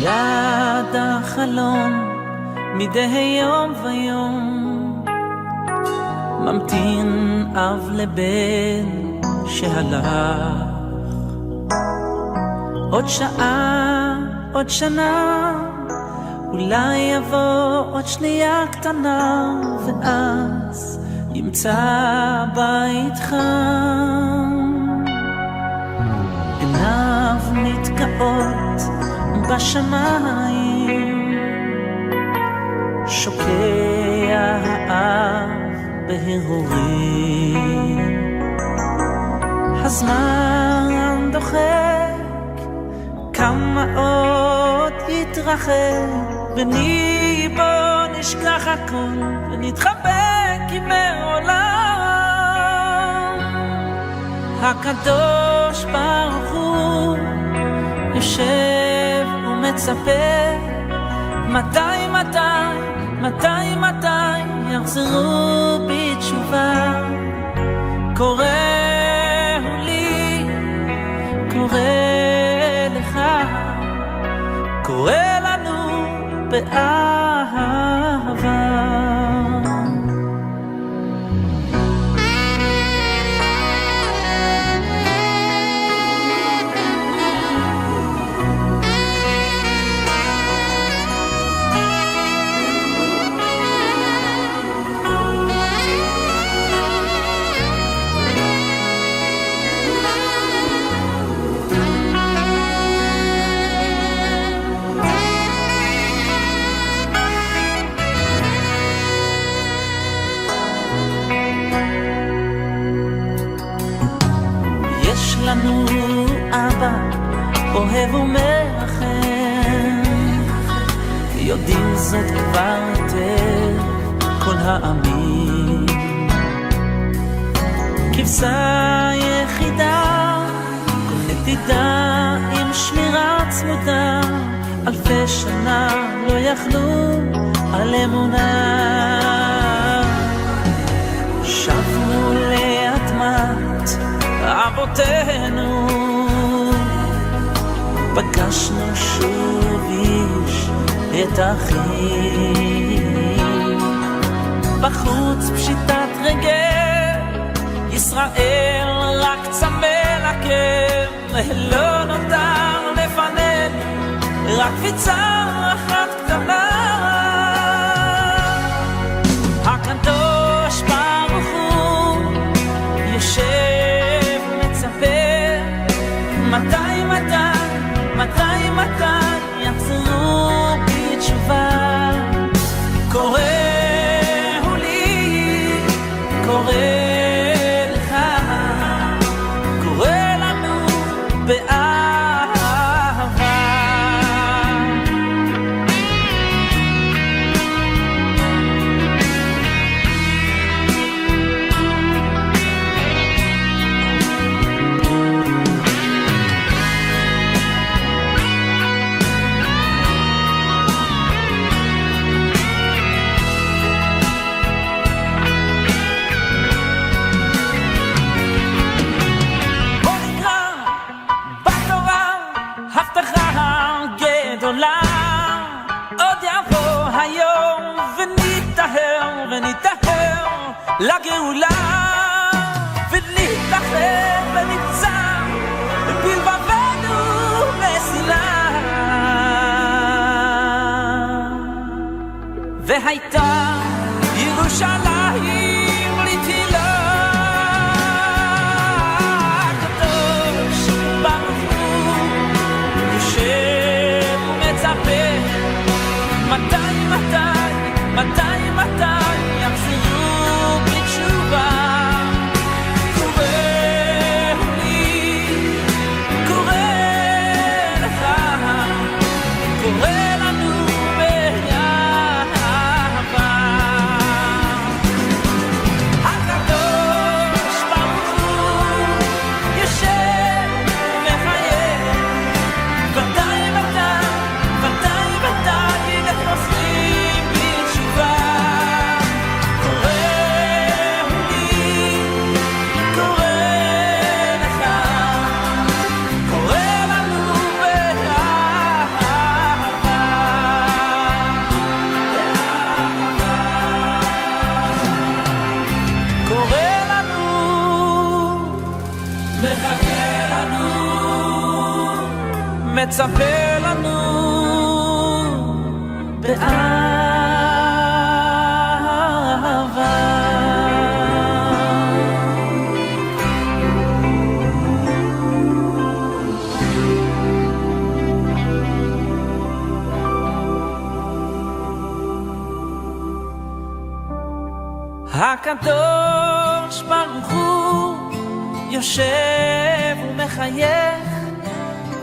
ליד החלום מדי יום ויום ממתין אב לבן שהלך. עוד שעה, עוד שנה, אולי יבוא עוד שנייה קטנה, ואז ימצא בית חם. עיניו נתקעות בשמיים, שוקע האב בהרהורים. הזמן דוחק, כמה עוד יתרחק, בני בוא נשכח הכל ונתחבק עם העולם. הקדוש ברוך הוא יושב ומצפה, מתי יחזרו בתשובה. קורא לי, קורא לך, קורא לנו באהבה. לנו אבא אוהב ומרחם, יודעים זאת כבר היטב כל העמים. כבשה יחידה, כל נתידה עם שמירה צמודה, אלפי שנה לא יכלו על אמונה. שבנו לאדמת אבותינו, פגשנו שוב איש את אחים. בחוץ פשיטת רגל, ישראל רק צמא לקם, לא נותר לפנינו רק קפיצה אחת קטנה. הקדוש ברוך הוא יושב מתי יחזרו בתשובה. קורא לי, קורא לך, קורא לנו באהבה. עוד יבוא היום ונתאהר לגאולה, ונתאחד ונמצא בלבבנו מסילה. והייתה ירושלים לתהילה. הקדוש ברוך הוא יושב ומצפה, מתי יחזרו בתשובה. קורא לי, קורא לך, קורא לנו באהבה. מצפה לנו הקדוש ברוך הוא יושב ומחייך,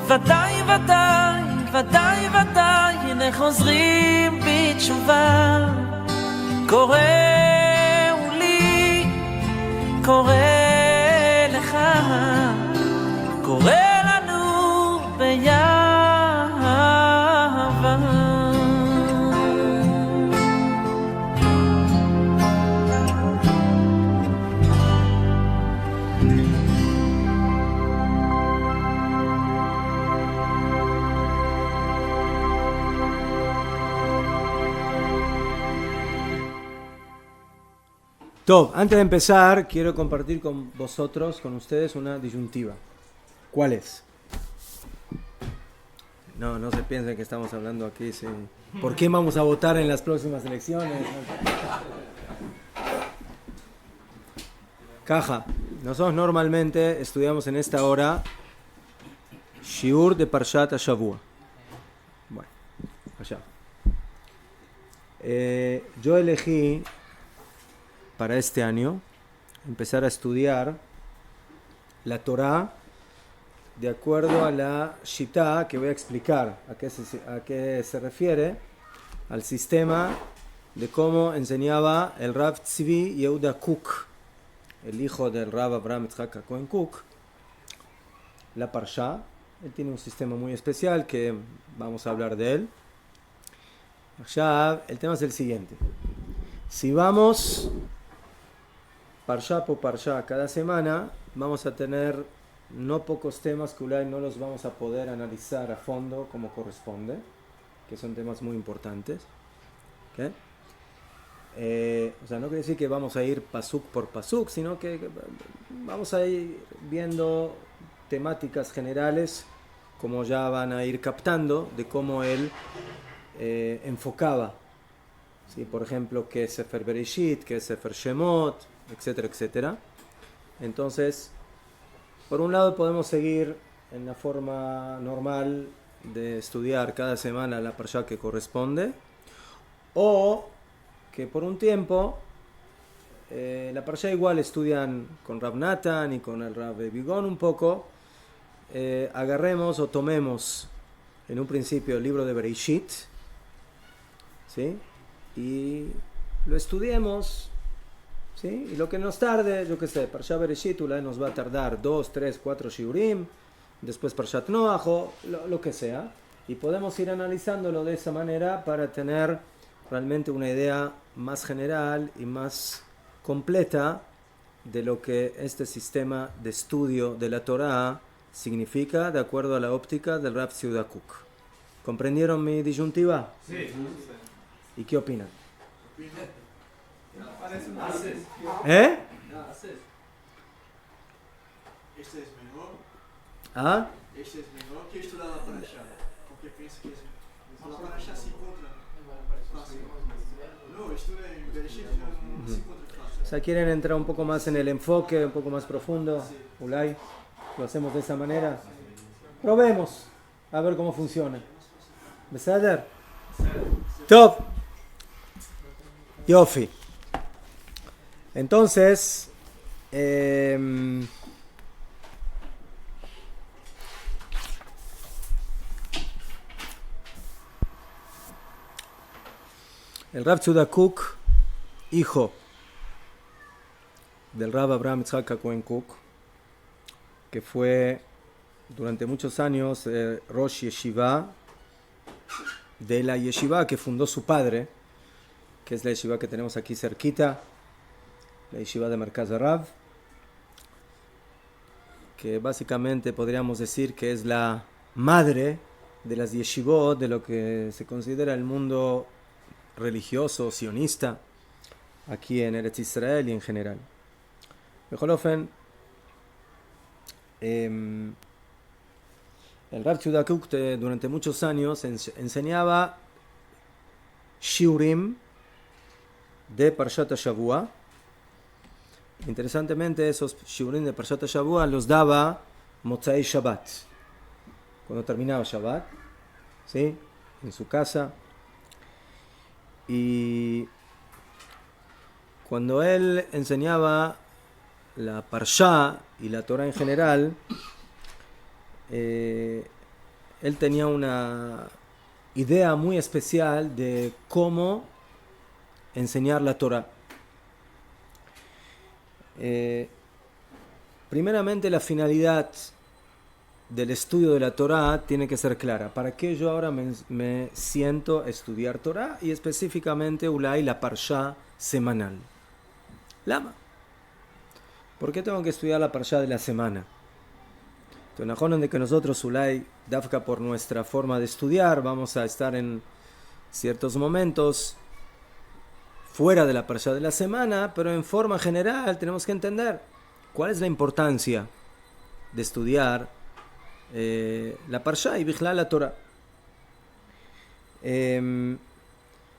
ודאי ודאי ודאי ודאי הנה חוזרים בתשובה. קוראו לי, קורא לך, קורא לנו ביחד. Top, antes de empezar, quiero compartir con vosotros, con ustedes, una disyuntiva. ¿Cuál es? No se piensen que estamos hablando aquí. Sí. ¿Por qué vamos a votar en las próximas elecciones? Caja. Nosotros normalmente estudiamos en esta hora Shiur de Parshat HaShavua. Bueno, allá. Yo elegí para este año empezar a estudiar la Torá de acuerdo a la Shitá que voy a explicar a qué se refiere, al sistema de cómo enseñaba el Rav Tzvi Yehuda Kook, el hijo del Rav Abraham Yitzhak Cohen Kook, la Parsha. Él tiene un sistema muy especial que vamos a hablar de él. Ya, el tema es el siguiente. Si vamos Parsha por Parsha cada semana, vamos a tener no pocos temas que no los vamos a poder analizar a fondo como corresponde, que son temas muy importantes. ¿Okay? O sea, no quiere decir que vamos a ir pasuk por pasuk, sino que vamos a ir viendo temáticas generales, como ya van a ir captando, de cómo él enfocaba. ¿Sí? Por ejemplo, qué es Sefer Bereshit, qué es Sefer Shemot, etcétera, etcétera. Entonces, por un lado podemos seguir en la forma normal de estudiar cada semana la parsha que corresponde, o que por un tiempo la parsha igual estudian con Rav Natan y con el Rav Bigón un poco, agarremos o tomemos en un principio el libro de Bereshit, ¿sí? Y lo estudiemos, ¿sí? Y lo que nos tarde, yo qué sé, Parshat Bereshit nos va a tardar 2, 3, 4 shiurim, después Parshat Noach o lo que sea, y podemos ir analizándolo de esa manera para tener realmente una idea más general y más completa de lo que este sistema de estudio de la Torá significa de acuerdo a la óptica del Rav Yehuda Kook. ¿Comprendieron mi disyuntiva? Sí. ¿Y qué opinan? ¿Eh? Este es mejor. ¿Ah? Este es mejor que estudiar la parasha. Porque pienso que la parasha se encontra fácil. No, estudia en Bereshit no se encuentra fácil. O sea, quieren entrar un poco más en el enfoque, un poco más profundo. Ulay, lo hacemos de esa manera. Probemos a ver cómo funciona. ¿Besader? Top. Yofi. Entonces, el Rav Yehuda Kook, hijo del Rav Abraham Yitzhak Cohen Kook, que fue durante muchos años Rosh Yeshiva de la Yeshiva que fundó su padre, que es la Yeshiva que tenemos aquí cerquita, la Yeshiva de Merkaz Rav, que básicamente podríamos decir que es la madre de las Yeshivot, de lo que se considera el mundo religioso, sionista, aquí en Eretz Israel y en general. Bejolofen, El Rav Yehuda Kook durante muchos años enseñaba shiurim de Parshat HaShavua. Interesantemente, esos shiurim de Parshat HaShavua los daba Motzai Shabbat, cuando terminaba Shabbat, ¿sí? En su casa. Y cuando él enseñaba la Parshá y la Torah en general, él tenía una idea muy especial de cómo enseñar la Torah. Primeramente, la finalidad del estudio de la Torah tiene que ser clara. ¿Para qué yo ahora me siento a estudiar Torah? Y específicamente Ulay, la Parshá semanal. Lama. ¿Por qué tengo que estudiar la Parshá de la semana? Entonces, najonen de que nosotros, Ulay, Dafka, por nuestra forma de estudiar, vamos a estar en ciertos momentos fuera de la Parshá de la semana, pero en forma general tenemos que entender cuál es la importancia de estudiar la Parshá y Bichlal la Torah.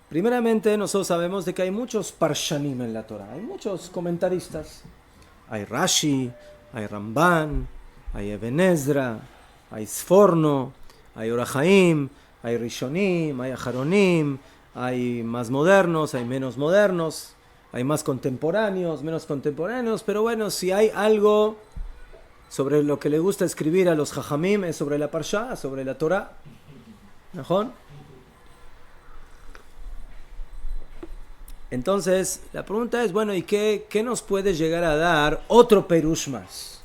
Primeramente, nosotros sabemos de que hay muchos Parshanim en la Torah, hay muchos comentaristas. Hay Rashi, hay Ramban, hay Eben Ezra, hay Sforno, hay Or HaChaim, hay Rishonim, hay Aharonim, hay más modernos, hay menos modernos, hay más contemporáneos, menos contemporáneos, pero bueno, si hay algo sobre lo que le gusta escribir a los Jajamim es sobre la Parshá, sobre la Torah. ¿Najón? Entonces, la pregunta es, bueno, ¿y qué nos puede llegar a dar otro perush más?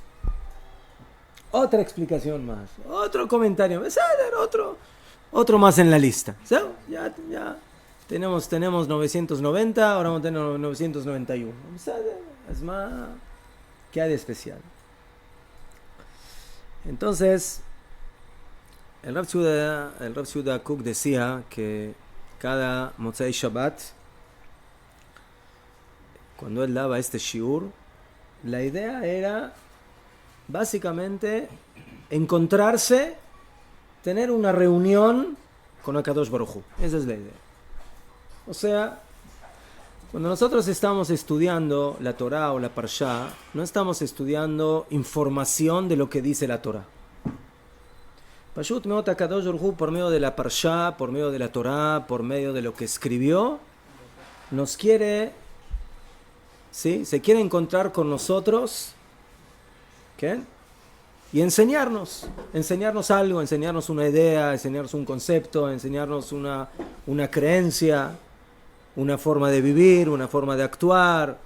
Otra explicación más, otro comentario, otro más en la lista. ¿Sí? Ya tenemos 990, ahora vamos a tener 991. Es más, ¿qué hay de especial? Entonces, el Rav Yehuda Kook decía que cada Motzei Shabbat, cuando él daba este shiur, la idea era básicamente encontrarse, tener una reunión con Akadosh Baruj Hu. Esa es la idea. O sea, cuando nosotros estamos estudiando la Torah o la Parshá, no estamos estudiando información de lo que dice la Torah. Pashut Meot Akadosh Baruj Hu, por medio de la Parshá, por medio de la Torah, por medio de lo que escribió, nos quiere, ¿sí? Se quiere encontrar con nosotros, ¿qué? Y enseñarnos algo, enseñarnos una idea, enseñarnos un concepto, enseñarnos una creencia, una forma de vivir, una forma de actuar,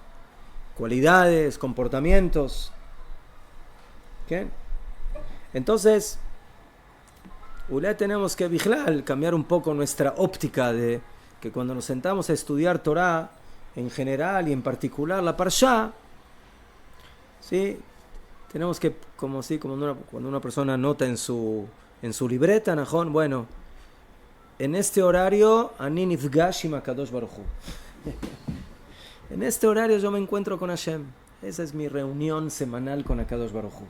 cualidades, comportamientos. ¿Qué? Entonces, tenemos que vigilar, cambiar un poco nuestra óptica de que cuando nos sentamos a estudiar Torah, en general y en particular la Parshá, ¿sí? Tenemos que, cuando una persona nota en su libreta, Najón, bueno, en este horario, Ani nifgash im HaKadosh Baruj Hu. En este horario yo me encuentro con Hashem. Esa es mi reunión semanal con HaKadosh Baruj Hu.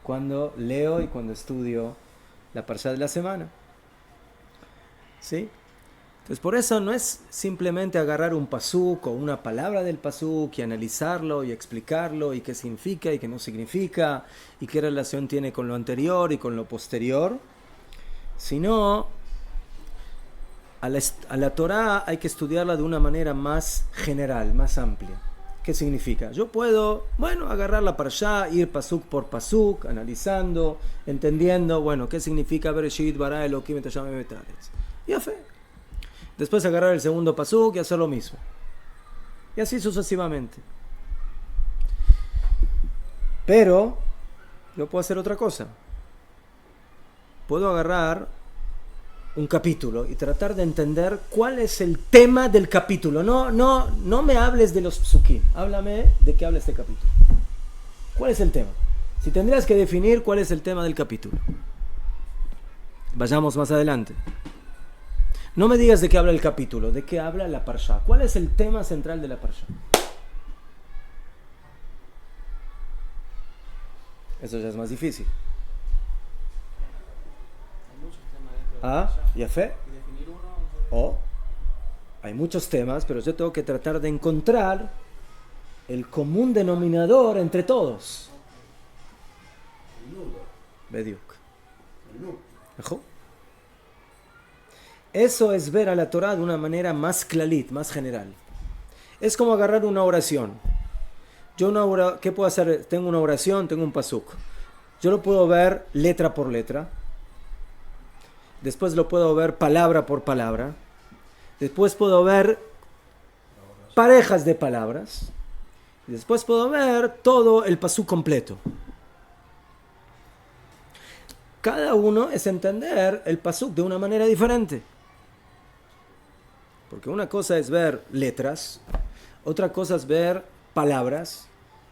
Cuando leo y cuando estudio la Parshá de la semana. ¿Sí? Entonces, por eso no es simplemente agarrar un pasuk o una palabra del pasuk y analizarlo y explicarlo y qué significa y qué no significa y qué relación tiene con lo anterior y con lo posterior, sino a la Torah hay que estudiarla de una manera más general, más amplia. ¿Qué significa? Yo puedo, agarrar la parashá, ir pasuk por pasuk, analizando, entendiendo, ¿qué significa Bereshit bara Elokim et Hashem Betaretz? Y a fe. Después agarrar el segundo pasuk y hacer lo mismo. Y así sucesivamente. Pero yo puedo hacer otra cosa. Puedo agarrar un capítulo y tratar de entender cuál es el tema del capítulo. No me hables de los psukim. Háblame de qué habla este capítulo. ¿Cuál es el tema? Si tendrías que definir cuál es el tema del capítulo. Vayamos más adelante. No me digas de qué habla el capítulo, de qué habla la parashá. ¿Cuál es el tema central de la parashá? Eso ya es más difícil. Ah, ya fe. Y definir uno. O hay muchos temas, pero yo tengo que tratar de encontrar el común denominador entre todos. Bediuk. ¿Ajo? Eso es ver a la Torah de una manera más clalit, más general. Es como agarrar una oración. ¿Qué puedo hacer? Tengo una oración, tengo un pasuk. Yo lo puedo ver letra por letra. Después lo puedo ver palabra por palabra. Después puedo ver parejas de palabras. Y después puedo ver todo el pasuk completo. Cada uno es entender el pasuk de una manera diferente. Porque una cosa es ver letras, otra cosa es ver palabras.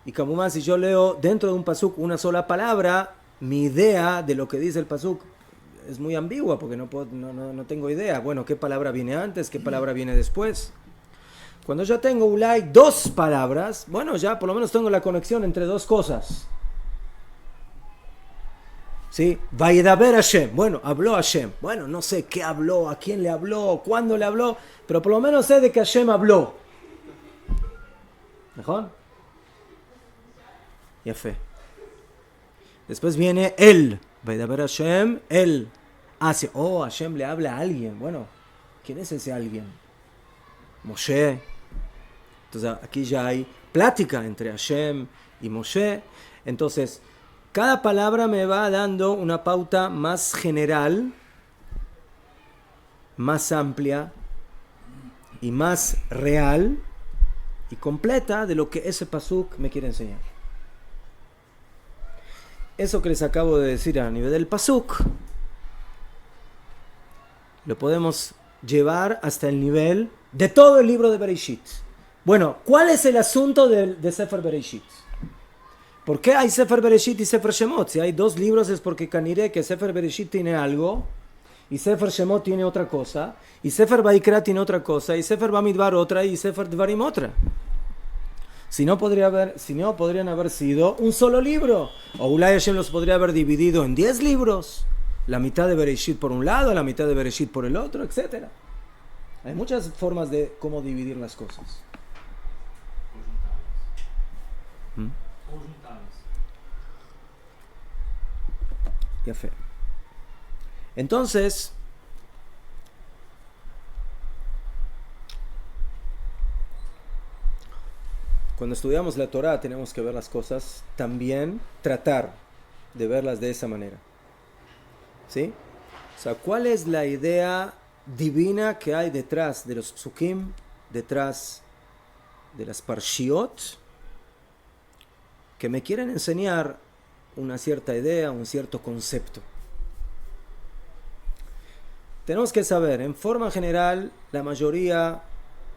Y como más, si yo leo dentro de un pasuk una sola palabra, mi idea de lo que dice el pasuk es muy ambigua porque no tengo idea. Bueno, ¿qué palabra viene antes? ¿Qué palabra viene después? Cuando yo tengo ulay dos palabras, bueno, ya por lo menos tengo la conexión entre dos cosas. ¿Sí? Vaidaber Hashem. Bueno, habló Hashem. Bueno, no sé qué habló, a quién le habló, cuándo le habló, pero por lo menos sé de que Hashem habló. ¿Mejor? Ya fe. Después viene él. Vaidaber Hashem, él. Hashem le habla a alguien. Bueno, ¿quién es ese alguien? Moshe. Entonces aquí ya hay plática entre Hashem y Moshe. Entonces, cada palabra me va dando una pauta más general, más amplia y más real y completa de lo que ese pasuk me quiere enseñar. Eso que les acabo de decir a nivel del pasuk lo podemos llevar hasta el nivel de todo el libro de Bereshit. Bueno, ¿cuál es el asunto de Sefer Bereshit? ¿Por qué hay Sefer Bereshit y Sefer Shemot? Si hay dos libros es porque caniré que Sefer Bereshit tiene algo y Sefer Shemot tiene otra cosa y Sefer Vaikra tiene otra cosa y Sefer Bamidbar otra y Sefer Dvarim otra. Si no, podrían haber sido un solo libro. O Ulay Hashem los podría haber dividido en 10 libros. La mitad de Bereshit por un lado, la mitad de Bereshit por el otro, etc. Hay muchas formas de cómo dividir las cosas. Ya fe. Entonces, cuando estudiamos la Torah tenemos que ver las cosas, también tratar de verlas de esa manera. ¿Sí? O sea, ¿cuál es la idea divina que hay detrás de los psukim, detrás de las parshiot, que me quieren enseñar una cierta idea, un cierto concepto? Tenemos que saber, en forma general, la mayoría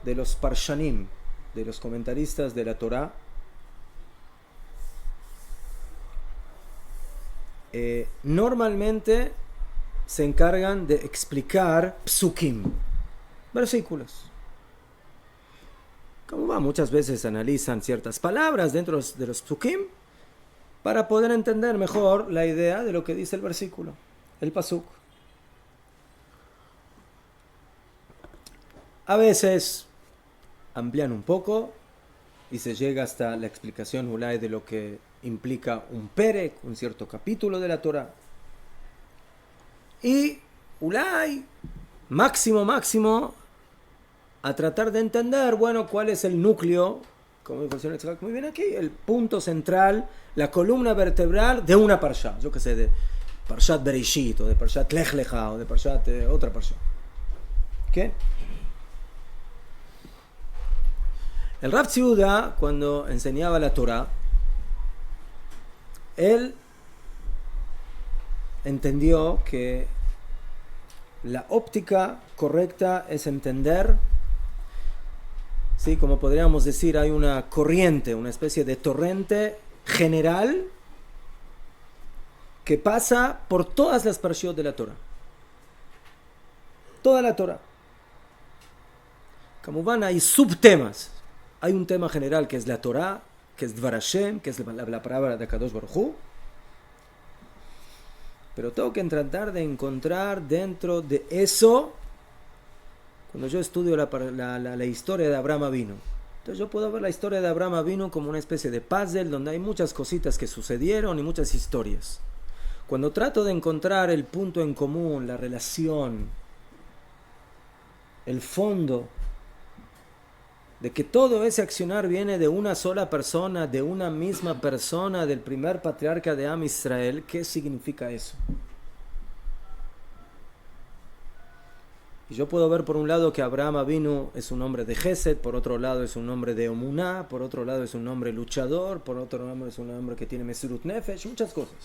de los parshanim, de los comentaristas de la Torah, normalmente se encargan de explicar psukim, versículos. Como va, muchas veces analizan ciertas palabras dentro de los psukim para poder entender mejor la idea de lo que dice el versículo, el pasuk. A veces amplían un poco y se llega hasta la explicación ulay de lo que implica un perek, un cierto capítulo de la Torah. Y ulay, máximo, a tratar de entender, bueno, cuál es el núcleo, como dijo el señor Itzhak muy bien aquí, el punto central, la columna vertebral de una parsha, yo que sé, de Parshat Bereshit, o de Parshat Lech Lecha, o de Parshat otra parsha. ¿Qué? El Rav Tzviuda, cuando enseñaba la Torah, él entendió que la óptica correcta es entender, ¿sí? Como podríamos decir, hay una corriente, una especie de torrente general que pasa por todas las parshiot de la Torah. Toda la Torah. Como van, hay subtemas. Hay un tema general que es la Torah, que es Dvar Hashem, que es la palabra de Akadosh Baruj Hu. Pero tengo que tratar de encontrar dentro de eso, cuando yo estudio la historia de Abraham Avinu. Entonces yo puedo ver la historia de Abraham Avinu como una especie de puzzle donde hay muchas cositas que sucedieron y muchas historias. Cuando trato de encontrar el punto en común, la relación, el fondo, de que todo ese accionar viene de una sola persona, de una misma persona, del primer patriarca de Am Israel, ¿qué significa eso? Y yo puedo ver por un lado que Abraham Avinu es un hombre de Gesed, por otro lado es un hombre de Emuná, por otro lado es un hombre luchador, por otro lado es un hombre que tiene Mesirut Nefesh, muchas cosas.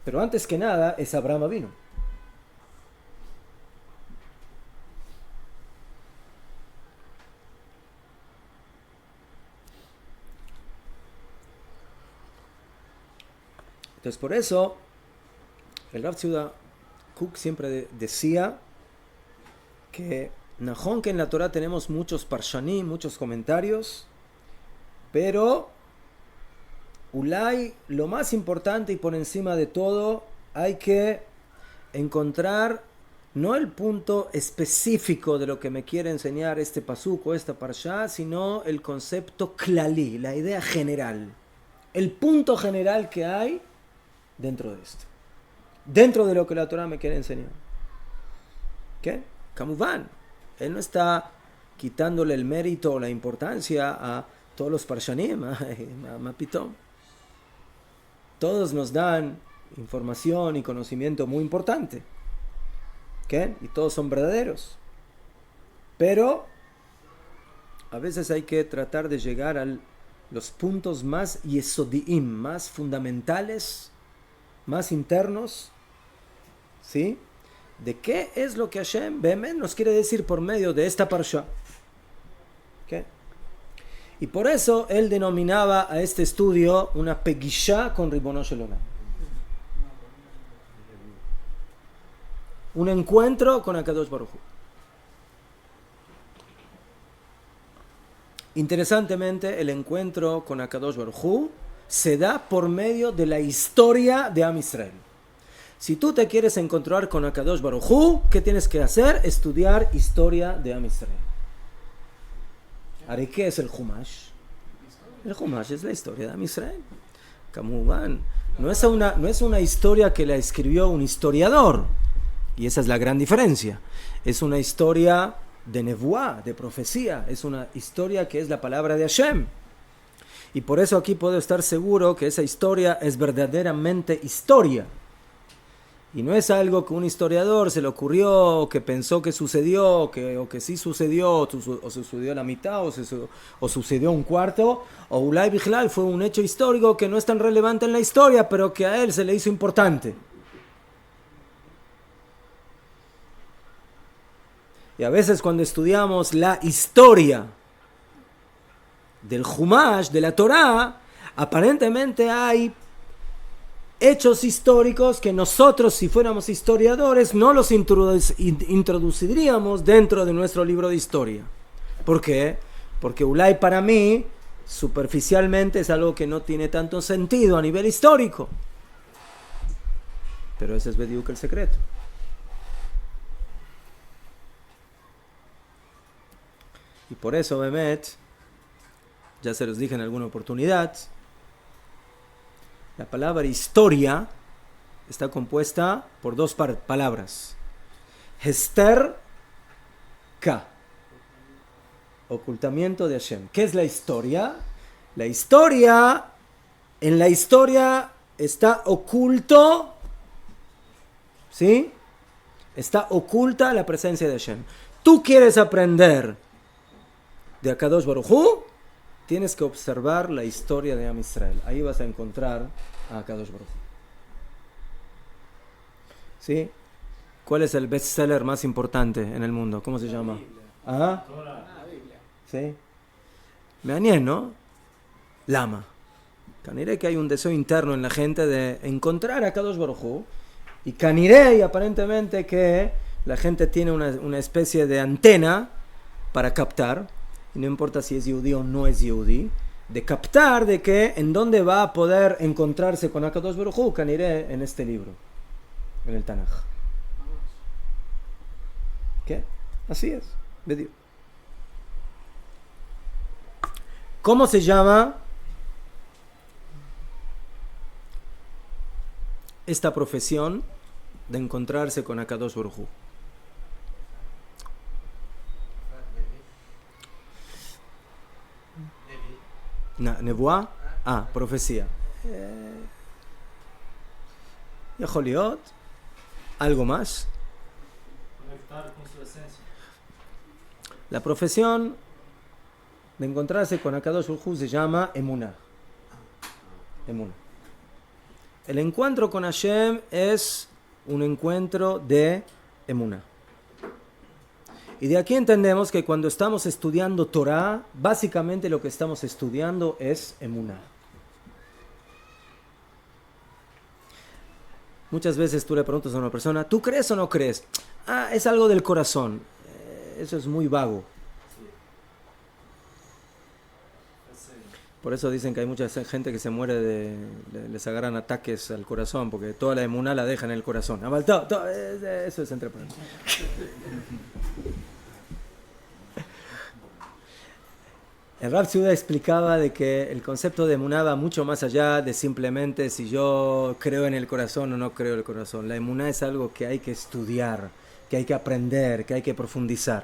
Pero antes que nada es Abraham Avinu. Entonces por eso el Rav Tzviuda Kook siempre decía que Najón, que en la Torah tenemos muchos parshanim, muchos comentarios, pero Ulay, lo más importante y por encima de todo, hay que encontrar no el punto específico de lo que me quiere enseñar este pasuk o esta parsha, sino el concepto klali, la idea general, el punto general que hay dentro de esto, dentro de lo que la Torah me quiere enseñar. ¿Qué? Kamuvan, él no está quitándole el mérito o la importancia a todos los parshanim, a Pitom. Todos nos dan información y conocimiento muy importante, ¿qué? Y todos son verdaderos, pero a veces hay que tratar de llegar a los puntos más yesodiim, más fundamentales, más internos, ¿sí? De qué es lo que Hashem Behemet nos quiere decir por medio de esta parsha. ¿Qué? Y por eso él denominaba a este estudio una pegishá con Ribono Shel Olam. Un encuentro con Akadosh Baruj Hu. Interesantemente, el encuentro con Akadosh Baruj Hu se da por medio de la historia de Am Israel. Si tú te quieres encontrar con Akadosh Baruj Hu, ¿qué tienes que hacer? Estudiar historia de Am Israel. Ahora, ¿qué es el Humash? El Humash es la historia de Am Israel. Kamuban, no es una historia que la escribió un historiador, y esa es la gran diferencia. Es una historia de nevuá, de profecía, es una historia que es la palabra de Hashem. Y por eso aquí puedo estar seguro que esa historia es verdaderamente historia. Y no es algo que un historiador se le ocurrió, que pensó que sucedió, o que sí sucedió, o sucedió la mitad, o sucedió un cuarto, o Ulay Bichlal fue un hecho histórico que no es tan relevante en la historia, pero que a él se le hizo importante. Y a veces cuando estudiamos la historia del Humash, de la Torá, aparentemente hay hechos históricos que nosotros, si fuéramos historiadores, no los introduciríamos dentro de nuestro libro de historia. ¿Por qué? Porque Ulay para mí, superficialmente, es algo que no tiene tanto sentido a nivel histórico. Pero ese es Bediuk el secreto. Y por eso, Behemet, ya se los dije en alguna oportunidad, la palabra historia está compuesta por dos palabras. Hester K. Ocultamiento de Hashem. ¿Qué es la historia? La historia, en la historia está oculto, ¿sí? Está oculta la presencia de Hashem. Tú quieres aprender de Akadosh Baruj Hu, tienes que observar la historia de Am Israel. Ahí vas a encontrar a Akadosh Baruj Hu. ¿Sí? ¿Cuál es el bestseller más importante en el mundo? ¿Cómo se llama? ¿Ah? ¿Sí? Me añé, ¿no? Lama. Caniré que hay un deseo interno en la gente de encontrar a Akadosh Baruj Hu. Y caniré, y aparentemente que la gente tiene una especie de antena para captar. Y no importa si es yehudí o no es yehudí, de captar de que en dónde va a poder encontrarse con Akadosh Baruj Hu, Caniré, en este libro, en el Tanaj. ¿Qué? Así es. Bediuk. ¿Cómo se llama esta profesión de encontrarse con Akadosh Baruj Hu? Nebuá, profecía. Yaholiot, algo más. Conectar con su esencia. La profesión de encontrarse con Akadosh Baruj Hu se llama Emuná. Emuná. El encuentro con Hashem es un encuentro de Emuná. Y de aquí entendemos que cuando estamos estudiando Torah, básicamente lo que estamos estudiando es Emuná. Muchas veces tú le preguntas a una persona, ¿tú crees o no crees? Es algo del corazón. Eso es muy vago. Por eso dicen que hay mucha gente que se muere les agarran ataques al corazón, porque toda la emuná la dejan en el corazón. Eso es entre paréntesis. El Rav Tzviuda explicaba de que el concepto de emuná va mucho más allá de simplemente si yo creo en el corazón o no creo en el corazón. La emuná es algo que hay que estudiar, que hay que aprender, que hay que profundizar.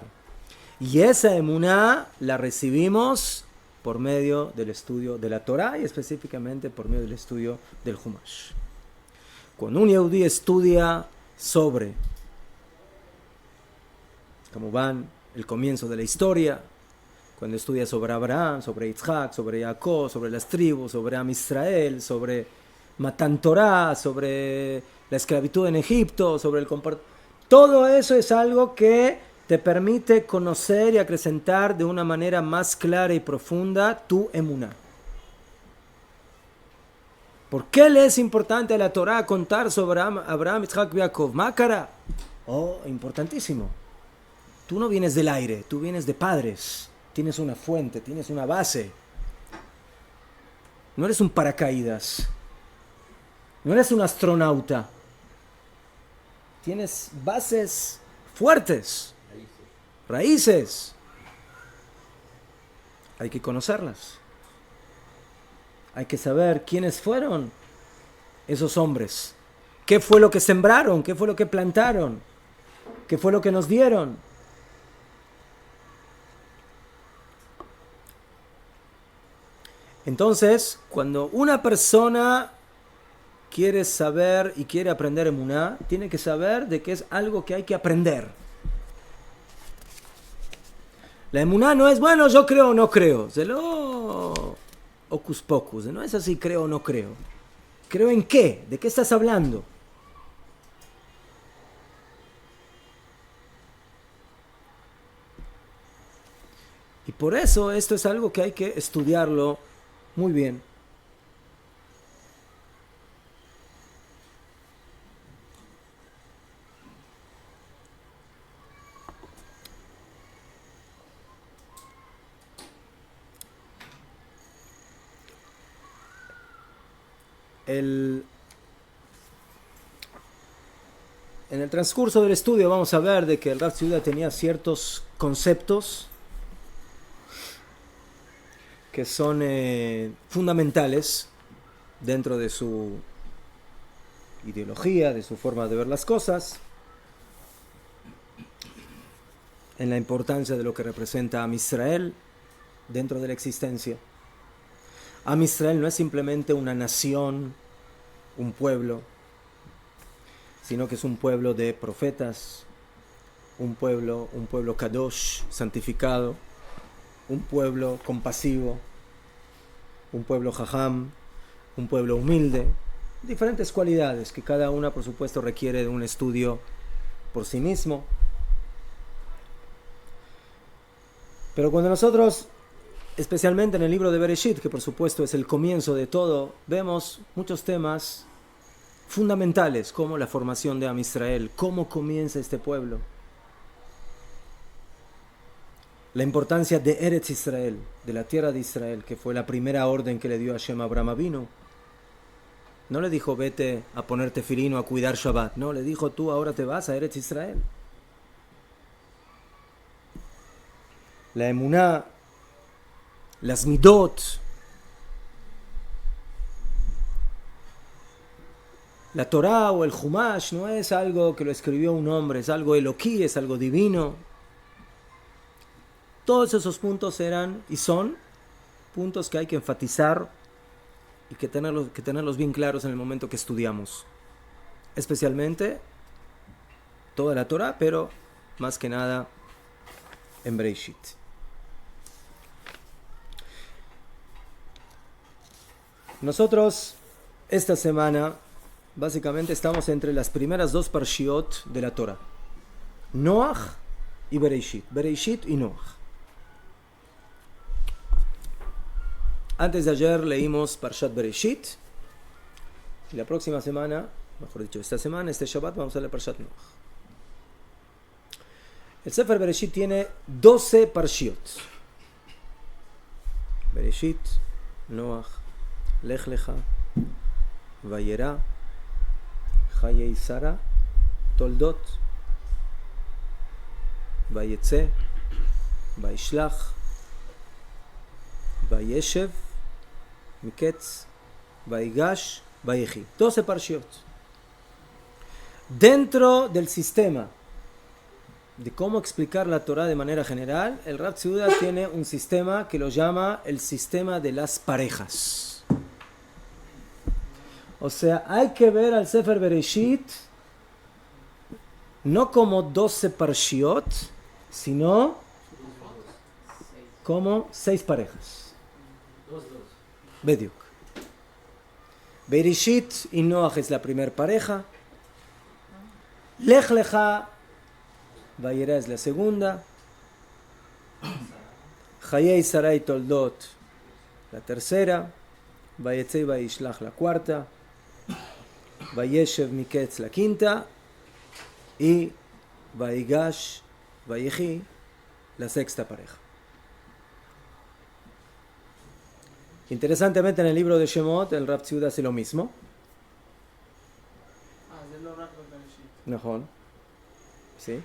Y esa emuná la recibimos por medio del estudio de la Torah y específicamente por medio del estudio del Humash. Cuando un Yehudí estudia sobre, como van, el comienzo de la historia, cuando estudia sobre Abraham, sobre Yitzhak, sobre Jacob, sobre las tribus, sobre Am Israel, sobre Matan Torah, sobre la esclavitud en Egipto, sobre el todo eso es algo que te permite conocer y acrecentar de una manera más clara y profunda tu emuná. ¿Por qué le es importante a la Torah contar sobre Abraham, Yitzhak y Jacob? Mácara. Importantísimo. Tú no vienes del aire, tú vienes de padres. Tienes una fuente, tienes una base. No eres un paracaídas. No eres un astronauta. Tienes bases fuertes. Raíces. Hay que conocerlas. Hay que saber quiénes fueron esos hombres. ¿Qué fue lo que sembraron? ¿Qué fue lo que plantaron? ¿Qué fue lo que nos dieron? Entonces, cuando una persona quiere saber y quiere aprender emuná, tiene que saber de que es algo que hay que aprender. La emuná no es, bueno, yo creo o no creo. Se lo hocus pocus. No es así, creo o no creo. ¿Creo en qué? ¿De qué estás hablando? Y por eso esto es algo que hay que estudiarlo muy bien. En el transcurso del estudio vamos a ver de que el Rav Tzviuda tenía ciertos conceptos que son fundamentales dentro de su ideología, de su forma de ver las cosas, en la importancia de lo que representa Am Israel dentro de la existencia. Am Israel no es simplemente una nación, un pueblo, sino que es un pueblo de profetas, un pueblo kadosh, santificado, un pueblo compasivo, un pueblo jajam, un pueblo humilde, diferentes cualidades que cada una, por supuesto, requiere de un estudio por sí mismo. Pero cuando nosotros, especialmente en el libro de Bereshit, que por supuesto es el comienzo de todo, vemos muchos temas fundamentales, como la formación de Am Israel, cómo comienza este pueblo. la importancia de Eretz Israel, de la tierra de Israel, que fue la primera orden que le dio Hashem a Abraham Avinu. No le dijo vete a ponerte tefilín o a cuidar Shabbat. No, le dijo tú ahora te vas a Eretz Israel. La emuná, las midot, la Torá o el Humash no es algo que lo escribió un hombre, es algo eloquí, es algo divino. Todos esos puntos eran y son puntos que hay que enfatizar y que tenerlos bien claros en el momento que estudiamos. Especialmente toda la Torá, pero más que nada en Bereshit. Nosotros esta semana básicamente estamos entre las primeras dos parshiot de la Torah, Noach y Bereshit, Bereshit y Noach. Antes de ayer leímos Parshat Bereshit y la próxima semana, mejor dicho, esta semana, este Shabbat, vamos a leer Parshat Noach. El Sefer Bereshit tiene 12 parshiot. Bereshit, Noach, Lech Lecha, Vayera, Hayei Sara, Toldot, Vayetze, Vaishlach, Vayeshev, Miketz, Vaigash, Vayechi. 12 parshiot. Dentro del sistema de cómo explicar la Torah de manera general, el Rav Tzviuda tiene un sistema que lo llama el sistema de las parejas. O sea, hay que ver al Sefer Bereshit no como 12 parshiot, sino como 6 parejas. Bediuk. Bereshit y Noach es la primera pareja. Lech Lecha, Vayera es la segunda. Hayei Sarai Toldot la tercera. Vayetze y Vayishlach la cuarta. Vayeshev Miketz la quinta. Y Vaigash, Vayechi la sexta pareja. Interesantemente en el libro de Shemot el Rav Tzviuda hace lo mismo. Najón. ¿Sí?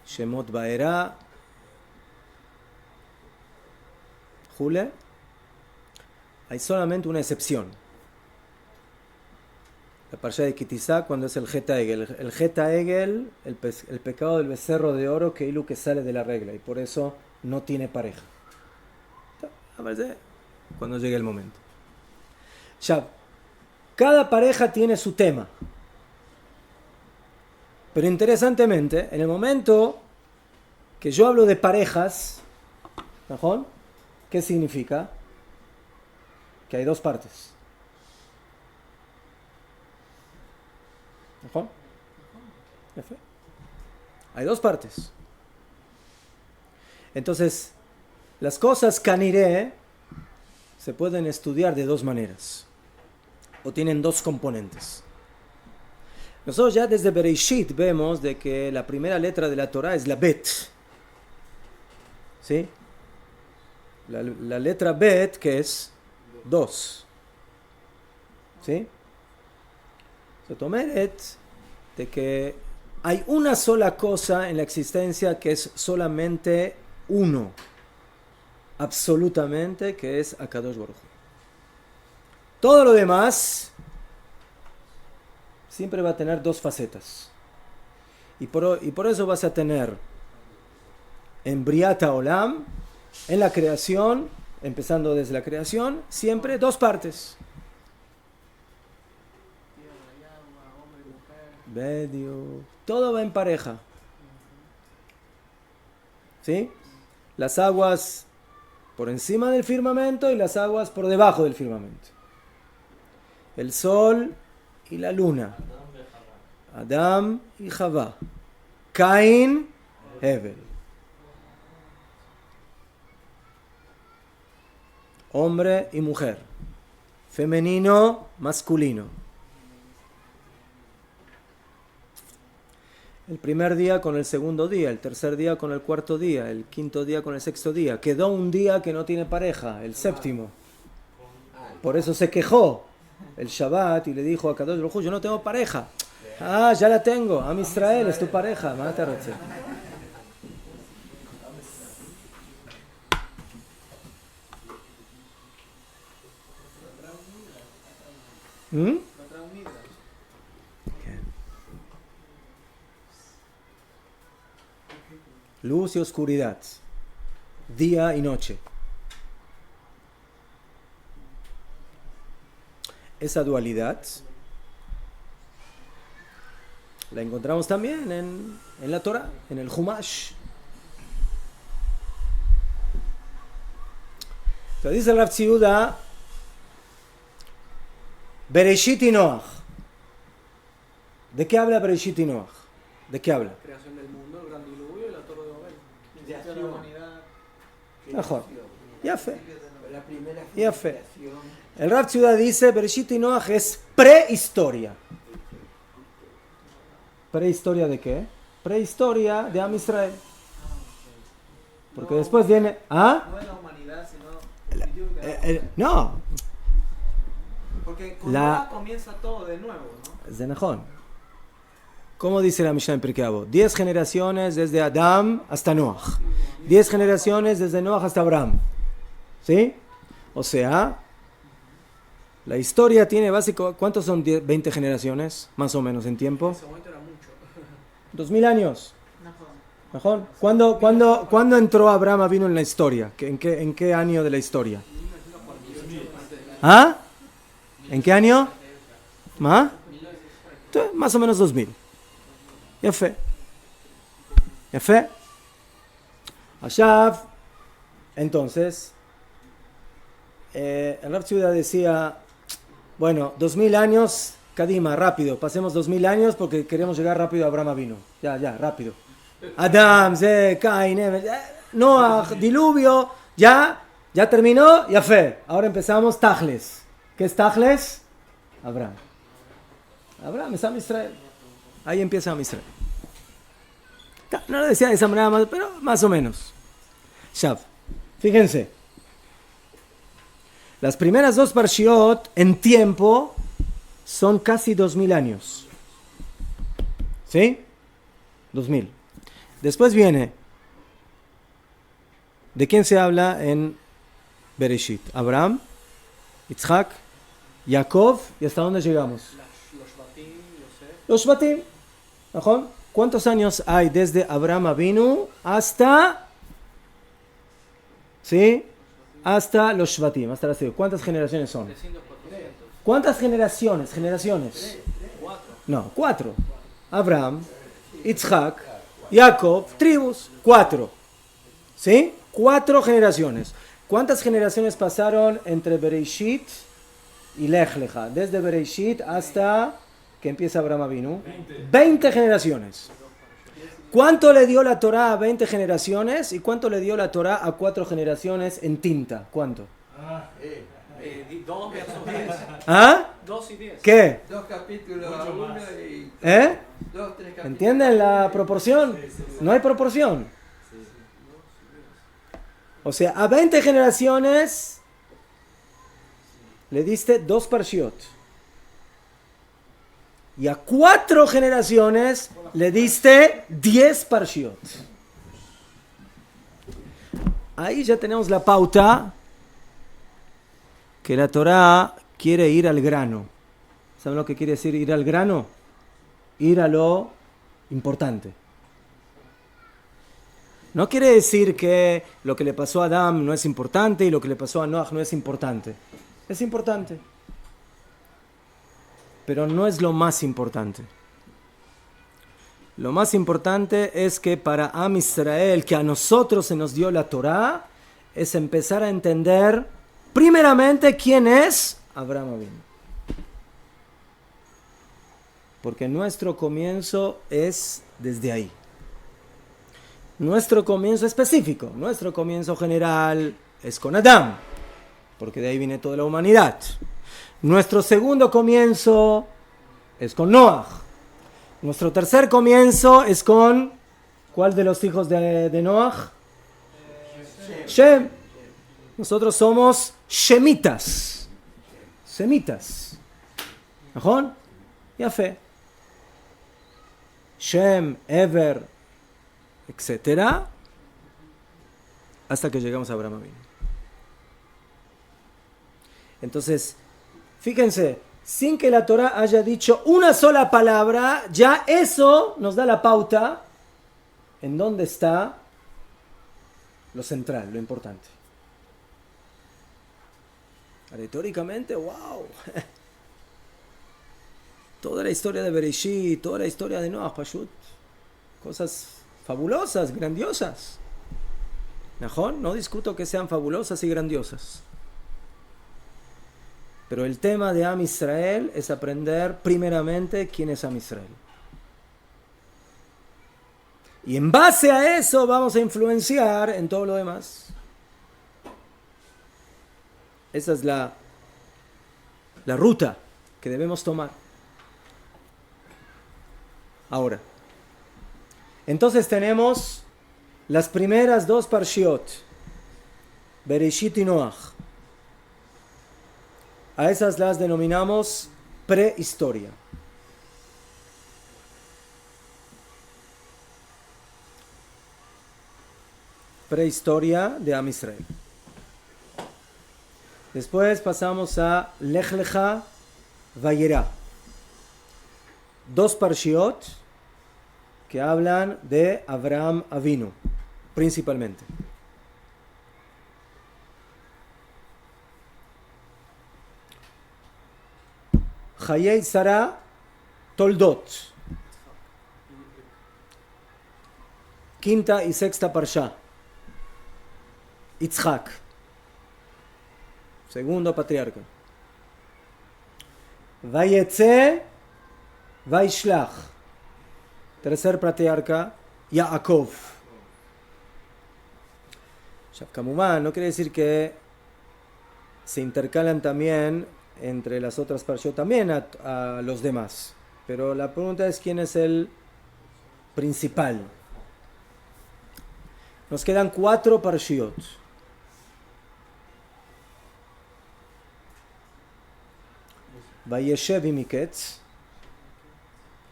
Shemot Baera Jule. Hay solamente una excepción. La parsha de Kitizá cuando es el Geta Egel. El Geta Egel, el pecado del becerro de oro que sale de la regla y por eso no tiene pareja. A ver, cuando llegue el momento. Ya, cada pareja tiene su tema. Pero interesantemente, en el momento que yo hablo de parejas, ¿no? ¿Qué significa? Que hay dos partes. ¿No? Hay dos partes. Entonces, las cosas caniré se pueden estudiar de dos maneras. O tienen dos componentes. Nosotros ya desde Bereshit vemos de que la primera letra de la Torah es la Bet. ¿Sí? La letra Bet, que es 2. ¿Sí? Sotomeret de que hay una sola cosa en la existencia que es solamente uno. Absolutamente, que es Akadosh Baruj Hu. Todo lo demás siempre va a tener dos facetas. Y por eso vas a tener en Briat Olam, en la creación, empezando desde la creación, siempre dos partes. Bedio. Todo va en pareja. ¿Sí? Las aguas por encima del firmamento y las aguas por debajo del firmamento. El sol y la luna. Adam y Javá. Caín, Hebel. Hombre y mujer. Femenino, masculino. El primer día con el segundo día, el tercer día con el cuarto día, el quinto día con el sexto día. Quedó un día que no tiene pareja, el séptimo. Por eso se quejó el Shabbat y le dijo a Kadosh Baruj Hu, yo no tengo pareja. Ah, ya la tengo. Am Israel es tu pareja. Mátate. Luz y oscuridad, día y noche. Esa dualidad la encontramos también en la Torah, en el Humash. Entonces dice el Rav Tzviuda, Bereshit y Noach. ¿De qué habla Bereshit y Noach? ¿De qué habla? Creación del mundo, el gran diluvio y la torre de Babel. Creación de la humanidad. Mejor. Ya fe. La primera Ya fe. creación. El Rav Tzviuda dice, Bereshit y Noach es prehistoria. ¿Prehistoria de qué? Prehistoria de Am Israel. Porque No, después viene... ¿Ah? No de la humanidad, sino... No, Porque con la- Noah comienza todo de nuevo, ¿no? es de Najón. ¿Cómo dice la Mishnah en Pirkei Avot? 10 generaciones desde Adam hasta Noach. 10 generaciones desde Noach hasta Abraham. ¿Sí? O sea, la historia tiene básico... ¿Cuántos son 20 generaciones? Más o menos en tiempo. En ese momento era mucho. 2000 años. ¿Mejor? ¿Cuándo entró Abraham vino en la historia? ¿En qué año de la historia? ¿Ah? ¿En qué año? ¿Ah? Entonces, más o menos 2000. Ya fe. Ya fe. Ashav. Entonces, el Rav Tzviuda decía, bueno, 2000 años, Kadima, rápido, pasemos 2000 años porque queremos llegar rápido a Abraham vino. Ya, rápido. Adam, Cain, Noah, diluvio, ya terminó, ya fe. Ahora empezamos Tajles. ¿Qué es Tajles? Abraham. Abraham es Am Israel. Ahí empieza Am Israel. No lo decía de esa manera, pero más o menos. Shav. Fíjense. Las primeras dos parshiot en tiempo son casi 2000 años. ¿Sí? 2000. Después viene, ¿de quién se habla en Bereshit? Abraham, Yitzhak, Jacob, ¿y hasta dónde llegamos? Los Shvatim, Yosef. Los Shvatim. ¿Ajá? ¿Cuántos años hay desde Abraham Avinu hasta... ¿Sí? Hasta los Shvatim, hasta las... ¿Cuántas generaciones son? 300, 400. ¿Cuántas generaciones? Generaciones. 4. No, 4. Abraham, Yitzhak, Jacob, tribus, 4. ¿Sí? 4 generaciones. ¿Cuántas generaciones pasaron entre Bereshit y Lech Lecha? Desde Bereshit hasta que empieza Abraham Avinu. 20 generaciones. ¿Cuánto le dio la Torah a 20 generaciones? ¿Y cuánto le dio la Torah a 4 generaciones en tinta? ¿Cuánto? 2 versus 10. ¿Ah? 2 y 10. ¿Qué? 2 capítulos a uno y ¿Eh? 2, 3 capítulos. ¿Entienden la proporción? No hay proporción. O sea, a 20 generaciones le diste 2 parshiot. Y a 4 generaciones le diste 10 parshiot. Ahí ya tenemos la pauta que la Torah quiere ir al grano. ¿Saben lo que quiere decir ir al grano? Ir a lo importante. No quiere decir que lo que le pasó a Adam no es importante y lo que le pasó a Noach no es importante. Es importante. Pero no es lo más importante. Lo más importante es que para Am Israel, que a nosotros se nos dio la Torah, es empezar a entender primeramente quién es Abraham Avinu. Porque nuestro comienzo es desde ahí. Nuestro comienzo específico, nuestro comienzo general es con Adán, porque de ahí viene toda la humanidad. Nuestro segundo comienzo es con Noach. Nuestro tercer comienzo es con ¿cuál de los hijos de Noaj? Shem. Nosotros somos shemitas. Semitas. ¿Najón? Ya fe. Shem, Ever, etcétera, hasta que llegamos a Abraham Avinu. Entonces, fíjense, sin que la Torah haya dicho una sola palabra, ya eso nos da la pauta en dónde está lo central, lo importante. Retóricamente, wow. Toda la historia de Bereshit, toda la historia de Noah, Pashut, cosas fabulosas, grandiosas. ¿Najón? No discuto que sean fabulosas y grandiosas. Pero el tema de Am Israel es aprender primeramente quién es Am Israel. Y en base a eso vamos a influenciar en todo lo demás. Esa es la ruta que debemos tomar. Ahora, entonces tenemos las primeras dos parshiot, Bereshit y Noach. A esas las denominamos prehistoria. Prehistoria de Am Israel. Después pasamos a Lech Lecha Vayera. Dos parshiot que hablan de Abraham Avinu, principalmente. Hayei Sara Toldot. Quinta y sexta parsha. Yitzhak. Segundo patriarca. Vayetze Vaishlach. Tercer patriarca, Yaakov. Kamumán, no quiere decir que se intercalan también entre las otras parshiot también a los demás. Pero la pregunta es quién es el principal. Nos quedan 4 parshiot. Vayeshev y Miketz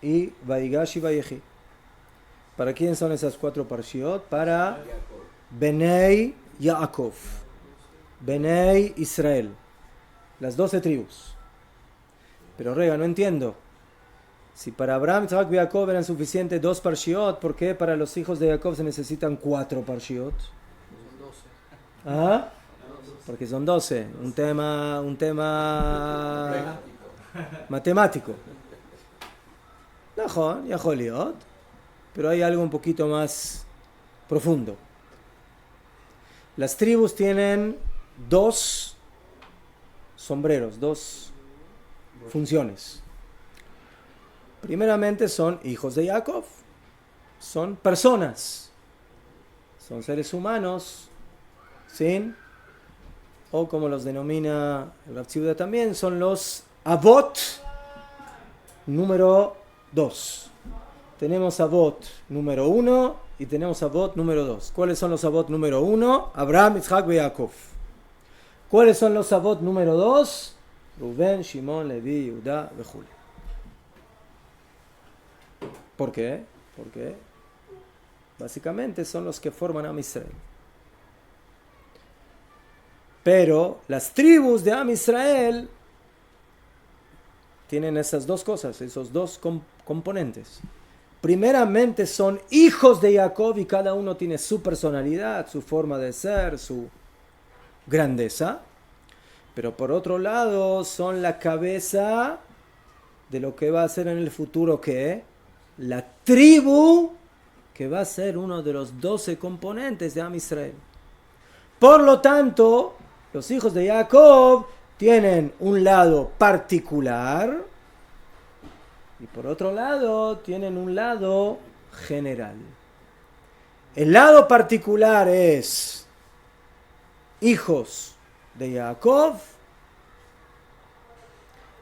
y Vaigash y Vayechi. ¿Para quién son esas 4 parshiot? Para Benei Yaakov, Benei Israel, las 12 tribus. Pero Rega, no entiendo. Si para Abraham, Isaac y Jacob eran suficientes 2 parshiot, ¿por qué para los hijos de Jacob se necesitan 4 parshiot? ¿Ah? Porque son 12. Un tema matemático. No, ya Joliot. Pero hay algo un poquito más profundo. Las tribus tienen 2 sombreros, 2 funciones. Primeramente son hijos de Jacob, son personas, son seres humanos, ¿sí? O como los denomina el Rav Tzviuda también, son los Avot número 2. Tenemos Avot número 1 y tenemos Avot número 2. ¿Cuáles son los Avot número 1? Abraham, Isaac y Jacob. ¿Cuáles son los Avot número 2? Rubén, Shimon, Leví, Judá, Bejul. ¿Por qué? Porque básicamente son los que forman Am Israel. Pero las tribus de Am Israel tienen esas 2 cosas, esos 2 componentes. Primeramente son hijos de Jacob y cada uno tiene su personalidad, su forma de ser, su grandeza. Pero por otro lado son la cabeza de lo que va a ser en el futuro, ¿qué? La tribu que va a ser uno de los 12 componentes de Am Israel. Por lo tanto, los hijos de Jacob tienen un lado particular y por otro lado tienen un lado general. El lado particular es hijos de Jacob.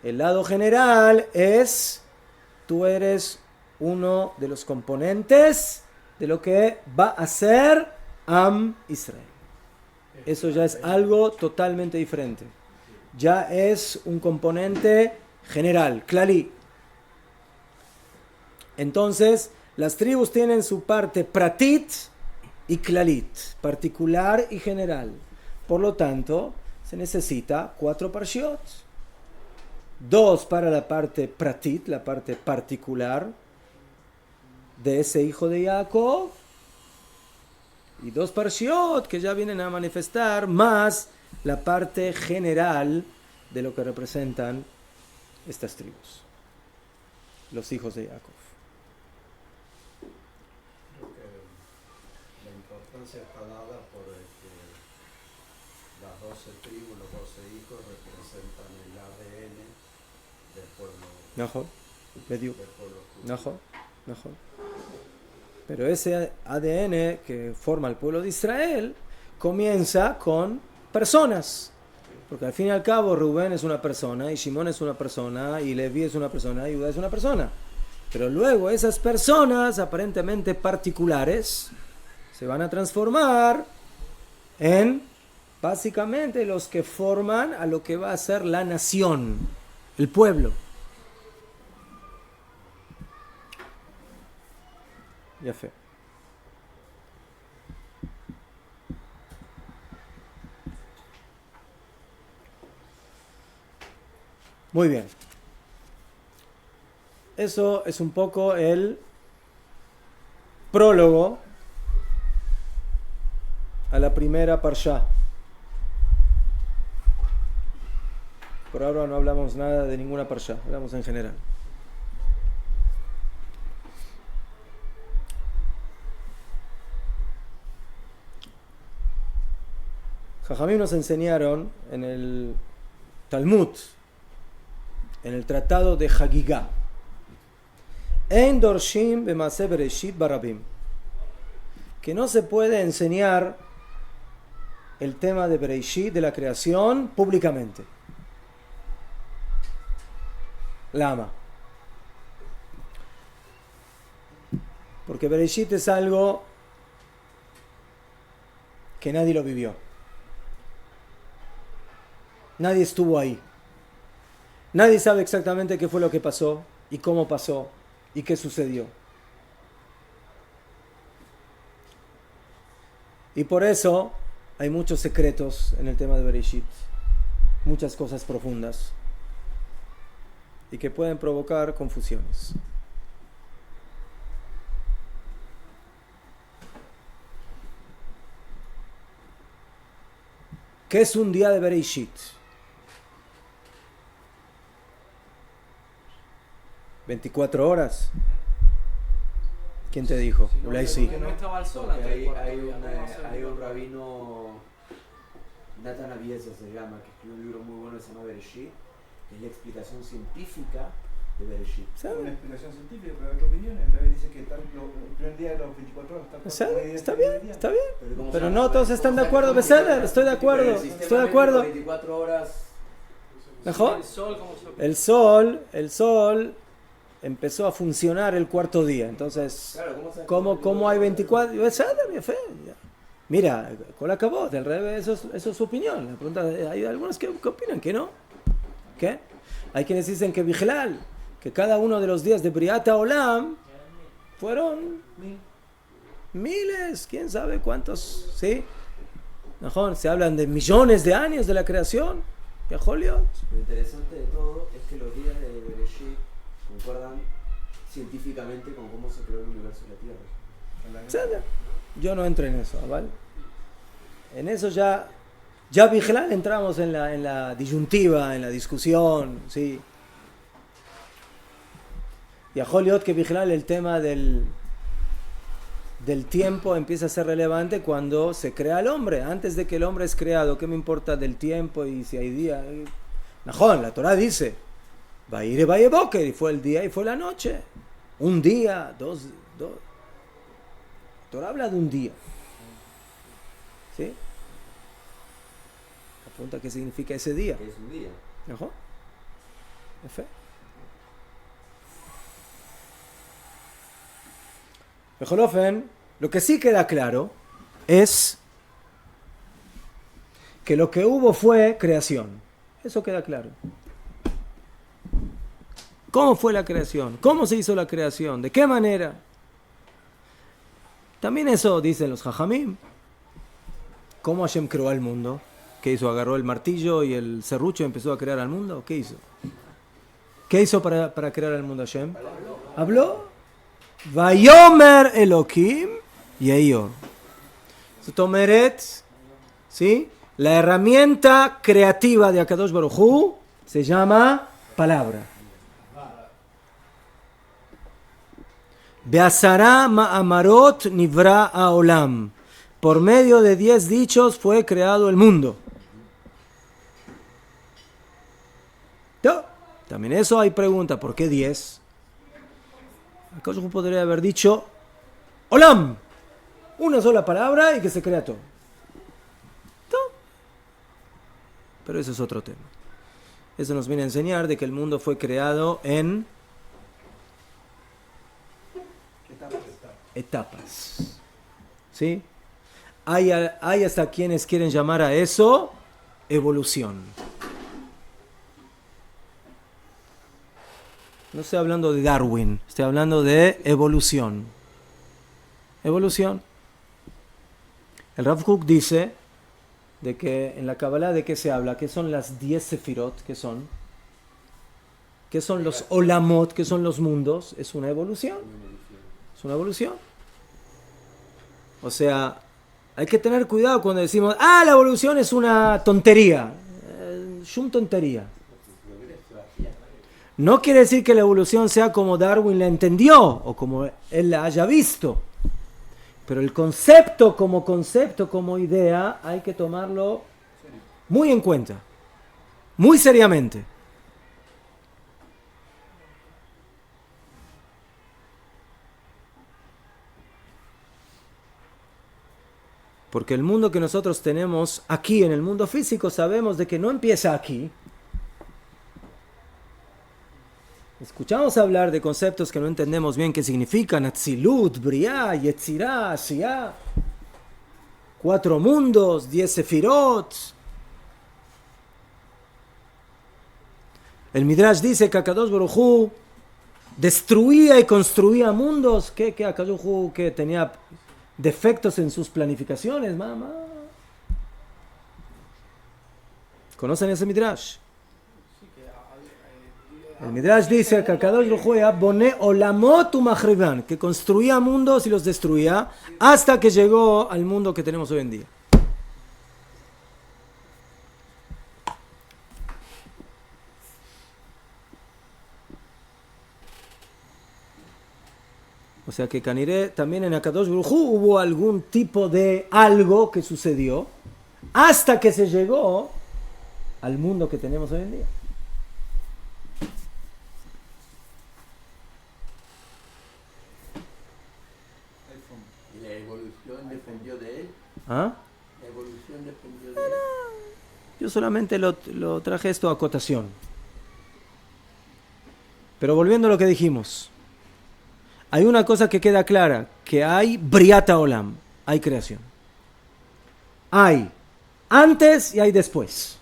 El lado general es tú eres uno de los componentes de lo que va a ser Am Israel. Eso ya es algo totalmente diferente. Ya es un componente general, klali. Entonces, las tribus tienen su parte pratit y klalit, particular y general. Por lo tanto, se necesita 4 parshiot. 2 para la parte pratit, la parte particular de ese hijo de Jacob, y 2 parshiot que ya vienen a manifestar más la parte general de lo que representan estas tribus, los hijos de Jacob. Creo que la importancia está dada por el que las 12 tribus, los 12 hijos representan el ADN del pueblo, Najo, Bediuk. del pueblo judío. Najo. Pero ese ADN que forma el pueblo de Israel comienza con personas. Porque al fin y al cabo Rubén es una persona, y Shimón es una persona, y Leví es una persona, y Judá es una persona. Pero luego esas personas aparentemente particulares se van a transformar en básicamente los que forman a lo que va a ser la nación, el pueblo. Ya fe. Muy bien. Eso es un poco el prólogo a la primera parsha. Por ahora no hablamos nada de ninguna parsha, hablamos en general. Jajamim nos enseñaron en el Talmud, en el tratado de Hagigá, Ein dorshim b'maaseh bereshit barabim, que no se puede enseñar el tema de Bereshit, de la creación, públicamente. Lama. Porque Bereshit es algo que nadie lo vivió. Nadie estuvo ahí. Nadie sabe exactamente qué fue lo que pasó y cómo pasó y qué sucedió. Y por eso hay muchos secretos en el tema de Bereshit, muchas cosas profundas y que pueden provocar confusiones. ¿Qué es un día de Bereshit? 24 horas. ¿Quién te dijo? Ulay sí. Que no estaba al sol Porque antes del cuarto hay día. ¿Cómo va a ser? un rabino, Nathan Abiesa se llama, que escribió un libro muy bueno que se llama Bereshit, que es la explicación científica de Bereshit. Una ¿Sabe? explicación científica, pero tu opinión, el rey dice que el primer día de los 24 horas está ¿Sabe? Está bien, está bien. ¿Cómo Pero se no llama? todos están de acuerdo, Beseder, estoy de acuerdo, Pero el sistema estoy de acuerdo. métrico 24 horas. ¿Mejor? El sol, ¿cómo se El sol empezó a funcionar el cuarto día. Entonces, Claro, ¿cómo hay 24? Mira, con la acabó, del revés, eso es su opinión. La pregunta, hay algunos que opinan que no. ¿Qué? Hay quienes dicen que Bijlal, que cada uno de los días de Briata Olam fueron miles, quién sabe cuántos, ¿sí? Mejor, se hablan de millones de años de la creación. ¿Qué Joliot? Lo interesante de todo es que los días de Bereshit concuerdan científicamente con cómo se creó el universo y la Tierra. Yo no entro en eso, ¿vale? En eso ya Bijlal entramos en la disyuntiva, en la discusión, ¿sí? Y a Joliot que Bijlal el tema del tiempo empieza a ser relevante cuando se crea el hombre. Antes de que el hombre es creado, ¿qué me importa del tiempo y si hay día? Najón, la Torah dice, Vayire Vayeboker, y fue el día y fue la noche. Un día, dos. La Torah habla de un día. ¿Sí? La pregunta, ¿qué significa ese día? Que es un día. Najón. Efe. Bejolofen, lo que sí queda claro es que lo que hubo fue creación. Eso queda claro. ¿Cómo fue la creación? ¿Cómo se hizo la creación? ¿De qué manera? También eso dicen los Jajamim. ¿Cómo Hashem creó al mundo? ¿Qué hizo? ¿Agarró el martillo y el serrucho y empezó a crear al mundo? ¿Qué hizo? ¿Qué hizo para crear al mundo Hashem? ¿Habló? Vayomer Elohim Yeyor. Tomeret, ¿sí? La herramienta creativa de Akadosh Baruj Hu se llama palabra. Beasara ma'amarot nivra haolam. Por medio de 10 dichos fue creado el mundo. ¿No? También eso hay pregunta, ¿por qué 10? ¿Acaso podría haber dicho Olam? Una sola palabra y que se crea todo. ¿No? Pero eso es otro tema. Eso nos viene a enseñar de que el mundo fue creado en etapas. ¿Sí? Hay hasta quienes quieren llamar a eso evolución. No estoy hablando de Darwin, estoy hablando de evolución. Evolución. El Rav Kook dice de que en la Kabbalah de qué se habla, que son las 10 sefirot, que son los olamot, que son los mundos, es una evolución. Es una evolución. O sea, hay que tener cuidado cuando decimos, la evolución es una tontería. Shum tontería. No quiere decir que la evolución sea como Darwin la entendió o como él la haya visto. Pero el concepto, como idea, hay que tomarlo muy en cuenta. Muy seriamente. Porque el mundo que nosotros tenemos aquí, en el mundo físico, sabemos de que no empieza aquí. Escuchamos hablar de conceptos que no entendemos bien qué significan. Atzilut, Briah, Yetzirah, Asiyah. 4 mundos, 10 sefirot. El Midrash dice que Akadosh Baruj Hu destruía y construía mundos. Que Akadosh Baruj Hu que tenía defectos en sus planificaciones. Mamá. ¿Conocen ese Midrash? El Midrash dice que Akadosh Baruj Hu boné olamot umachriban, que construía mundos y los destruía hasta que llegó al mundo que tenemos hoy en día. O sea que Caniré también en Akadosh Baruj Hu hubo algún tipo de algo que sucedió hasta que se llegó al mundo que tenemos hoy en día. ¿Y la evolución dependió de él? ¿Ah? ¿La evolución dependió de él? Yo solamente lo traje esto a acotación. Pero volviendo a lo que dijimos, hay una cosa que queda clara, que hay Briata Olam, hay creación. Hay antes y hay después.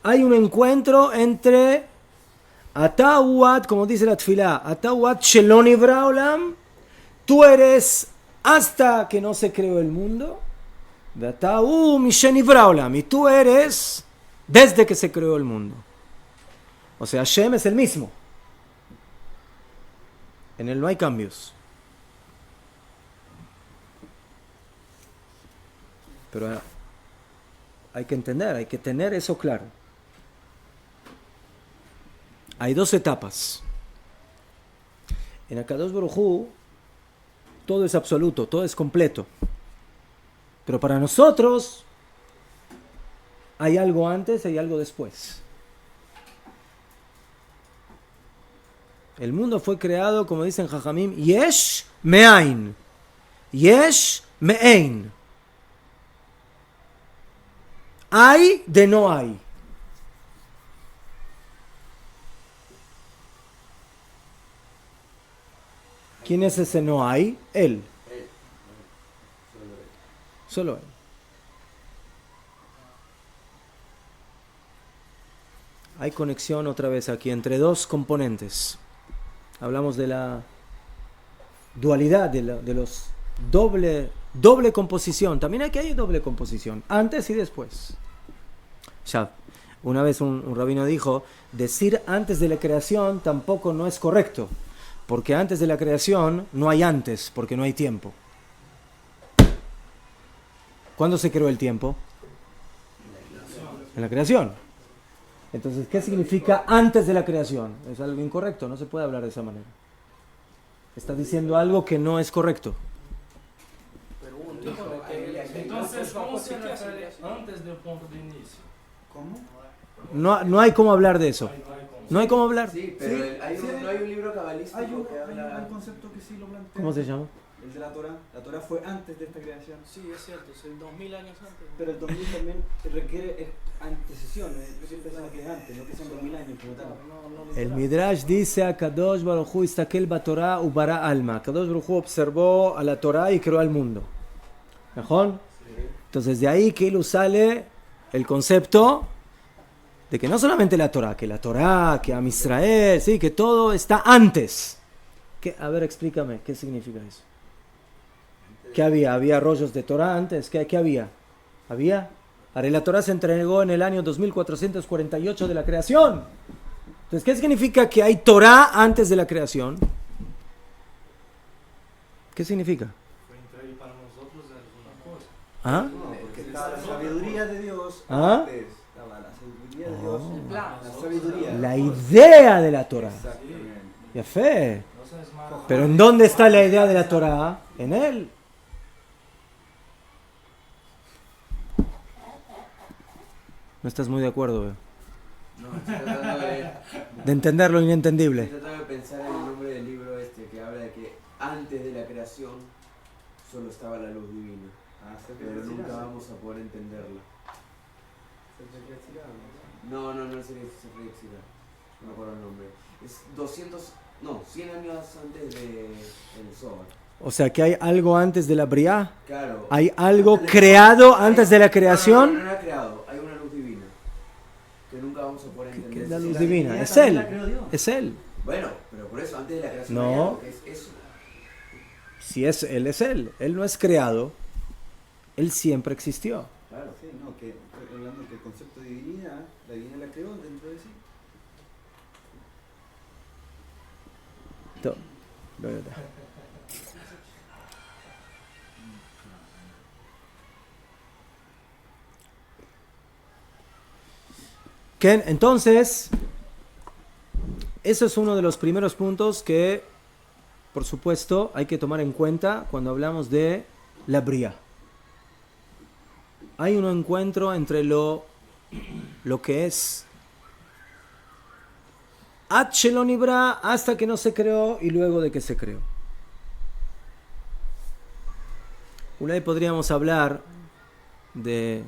Hay un encuentro entre Atawat, como dice la Tfilá, Atawat Shelon Nivra Olam, tú eres hasta que no se creó el mundo, Atau Mishen Nivra Olam, y tú eres desde que se creó el mundo. O sea, Hashem es el mismo. En él no hay cambios. Pero hay que entender, hay que tener eso claro. Hay 2 etapas. En Akadosh Baruj Hu todo es absoluto, todo es completo. Pero para nosotros hay algo antes y hay algo después. El mundo fue creado, como dicen Jajamim, Yesh Me'ain. Yesh Me'ein. Hay de no hay. ¿Quién es ese no hay? Él. Él. Solo él. Solo él. Hay conexión otra vez aquí entre dos componentes. Hablamos de la dualidad, de los doble composición. También aquí hay doble composición, antes y después. Ya, una vez un rabino dijo, decir antes de la creación tampoco no es correcto, porque antes de la creación no hay antes, porque no hay tiempo. ¿Cuándo se creó el tiempo? En la creación. Entonces, ¿qué significa antes de la creación? Es algo incorrecto, no se puede hablar de esa manera. Está diciendo algo que no es correcto. Entonces, ¿cómo se refiere antes del punto de inicio? ¿Cómo? No hay cómo hablar de eso. Hay como- No hay cómo hablar. Sí, pero Sí, hay sí, no hay un libro cabalístico Hay un que habla... concepto que sí lo plantea. ¿Cómo se llama? El de la Torah. La Torah fue antes de esta creación. Sí, es cierto, es 2000 años antes. Pero el 2000 también requiere antecesión. Yo siempre pensaba que es antes, no que sean 2000 años como tal. El Midrash dice a Kadosh Baruj Hu istakel batorá ubara alma. Kadosh Baruj Hu observó a la Torah y creó al mundo. ¿Mejor? Entonces de ahí que sale el concepto de que no solamente la Torah, que Am Israel, sí, que todo está antes. A ver, explícame, ¿qué significa eso? ¿Qué había? ¿Había rollos de Torah antes? ¿Qué había? ¿Había? Ahora, la Torah se entregó en el año 2448 de la creación. Entonces, ¿qué significa que hay Torah antes de la creación? ¿Qué significa? Fue entregue para nosotros es una cosa. ¿Ah? No, porque estaba la sabiduría de Dios ¿Ah? antes. Estaba la sabiduría de Dios. Oh. La sabiduría. La idea de la Torah. Exactamente. Ya fe. No se desmarca. Pero ¿en dónde está la idea de la Torah? En él. No estás muy de acuerdo, veo. No, estoy tratando De entender lo inentendible. estoy tratando de pensar en el nombre del libro este que habla de que antes de la creación solo estaba la luz divina. Pero nunca vamos a poder entenderla. No sería Sefrexida. No me acuerdo el nombre. Es 100 años antes de el Zohar. O sea, que hay algo antes de la Briá. Claro. Hay algo creado antes de la creación. No era creado, hay una luz divina. Que nunca vamos a poder ¿Qué entender. es la luz La divina? divinidad Es también él. la creó Dios. Es él. Bueno, pero por eso antes de la creación No. hay algo que es eso. Si es él, es él. Él no es creado. Él siempre existió. Claro. Sí, no, que estoy hablando que el concepto de divinidad, la divinidad la creó dentro de sí. Lo verdad. Entonces, eso es uno de los primeros puntos que, por supuesto, hay que tomar en cuenta cuando hablamos de la bría. Hay un encuentro entre lo que es Ad Shelo Nibra, hasta que no se creó y luego de que se creó. Una vez podríamos hablar de,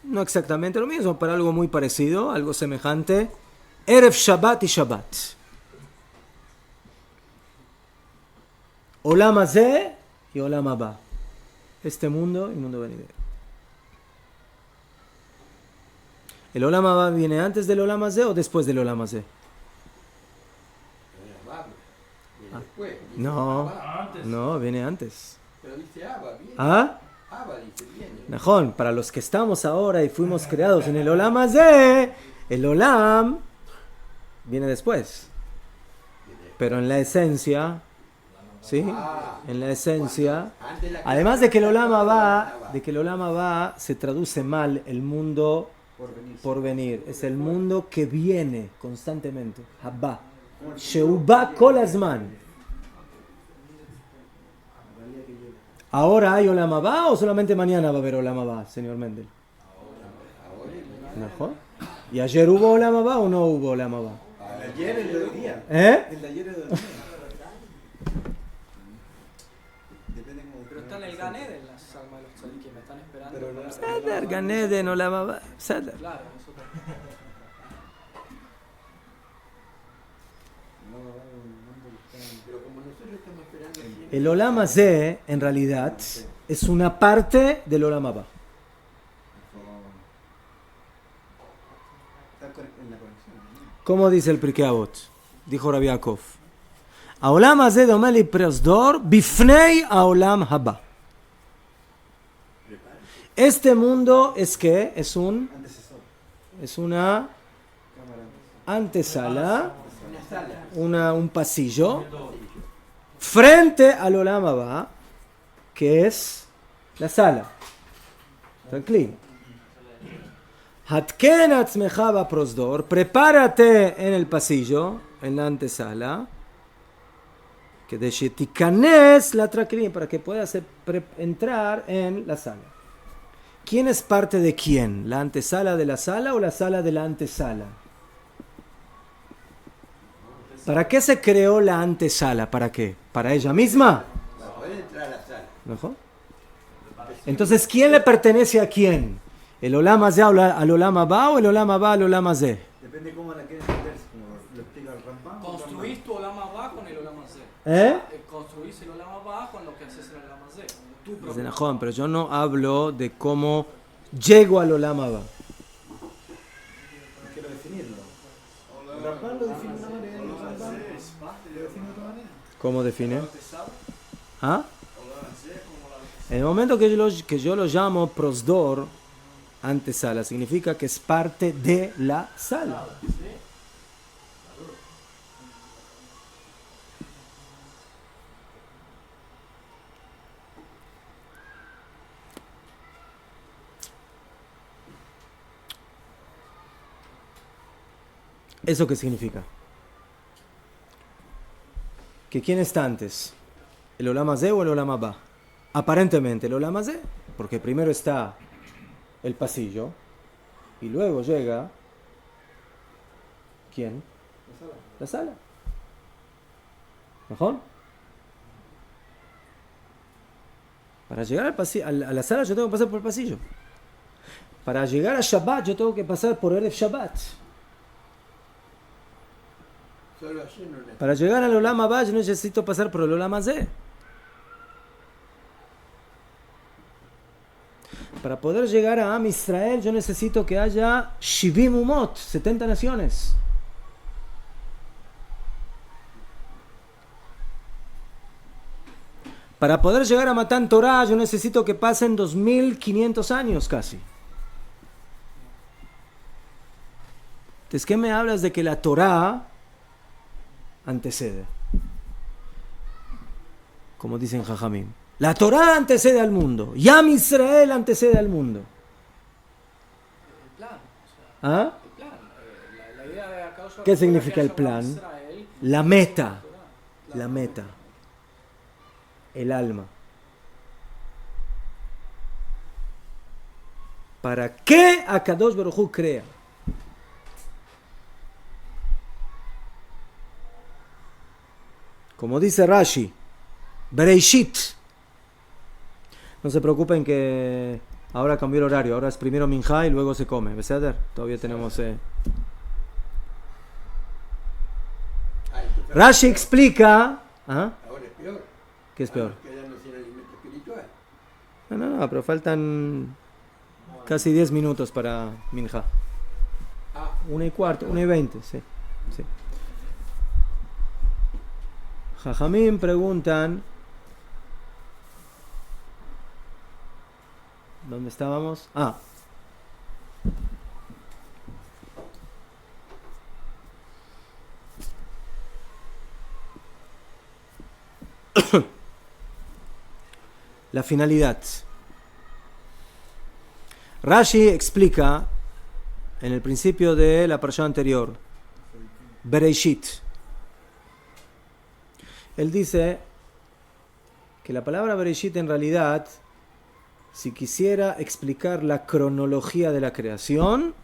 no exactamente lo mismo, pero algo muy parecido, algo semejante. Erev Shabbat y Shabbat. Olam Hazeh y Olam Haba. Este mundo y mundo venidero. ¿El Olam Haba viene antes del Olam Hazeh o después del Olam Hazeh? Viene después. Dice No, Abba, Antes. no, viene antes. pero dice Abba, viene. ¿Ah? Abba dice, viene. Najón, para los que estamos ahora y fuimos creados en el Olam Hazeh, el Olam viene después. Pero en la esencia, ¿sí? En la esencia, Antes de la además de que el Olam Abba, Haba se traduce mal el mundo por venir. Es el mundo que viene constantemente. Haba. Sheuba kol hazman. ¿Ahora hay Olam Haba o solamente mañana va a haber Olam Haba, señor Mendel? ¿Mejor? ¿Y ayer hubo Olam Haba o no hubo Olam Haba? El de ayer, el de hoy día. ¿Eh? El de ayer, el de hoy día. Depende cómo. Pero está en el Gan Eden las almas de los tzadikim, me están esperando. Pero no- Sadar, Gan Eden, Olam Haba. Sadar. Claro, nosotros. Pero como no El Olam Hazeh, en realidad, es una parte del Olam Haba. ¿Cómo dice el Pirkei Avot? Dijo Rabbi Yaakov. Haolam Hazeh domeh liprosdor bifnei haolam haba. Este mundo es que es una antesala, un pasillo frente al Olam Haba, que es la sala. Tranquilo. Hatken atzmecha baprosdor, prepárate en el pasillo, en la antesala, que de shetikanes la traklim, para que puedas entrar en la sala. ¿Quién es parte de quién? ¿La antesala de la sala o la sala de la antesala? ¿Para qué se creó la antesala? ¿Para qué? ¿Para ella misma? Para poder entrar a la sala. ¿Mejor? Entonces, ¿quién le pertenece a quién? ¿El Olam Hazeh al Olam Haba o el Olam Haba al Olam Hazeh? Depende cómo la quieres entender, como lo explica el Rambam. Construís tu Olam Haba con el Olam Hazeh. Construís el Olam Haba con lo que haces en el Olam Hazeh. Tu propio. Dice Nahum, pero yo no hablo de cómo llego al Olam Haba. Quiero definirlo. El Rambam lo define de una manera y el Rambam lo define de otra manera. ¿Cómo define? ¿Ah? En el momento que yo lo llamo prosdor, antesala, significa que es parte de la sala. ¿Eso qué significa? ¿Que quién está antes? ¿El Olam Hazeh o el Olam Haba? Aparentemente el Olam Hazeh, porque primero está el pasillo y luego llega ¿quién? La sala. ¿Mejor? Para llegar al a la sala yo tengo que pasar por el pasillo. Para llegar a Shabbat yo tengo que pasar por Erev Shabbat. Solo así no le... Para llegar al Olam Haba yo necesito pasar por el Olam Hazeh. Para poder llegar a Am Israel yo necesito que haya Shivim Umot, 70 naciones. Para poder llegar a Matan Torah yo necesito que pasen 2500 años casi. Entonces, ¿qué me hablas de que la Torah antecede? Como dicen Jajamim. La Torah antecede al mundo. Yam Israel antecede al mundo. El plan. O sea, ¿Ah? el plan. La idea de acá ¿Qué significa el plan? Israel, La meta. claro. La meta. El alma. ¿Para qué Akadosh Baruj Hu crea? Como dice Rashi, Bereishit. No se preocupen que ahora cambió el horario. Ahora es primero Minjá y luego se come. ¿Beseder? Todavía tenemos... Rashi explica... ¿Ah? Ahora es peor. ¿Qué es peor? Quedarnos sin alimento espiritual. No, pero faltan casi 10 minutos para Minjá. 1:15, 1:20, sí. Jajamín preguntan... ¿Dónde estábamos? La finalidad. Rashi explica en el principio de la parashá anterior, Bereishit. Él dice que la palabra Bereishit en realidad, si quisiera explicar la cronología de la creación,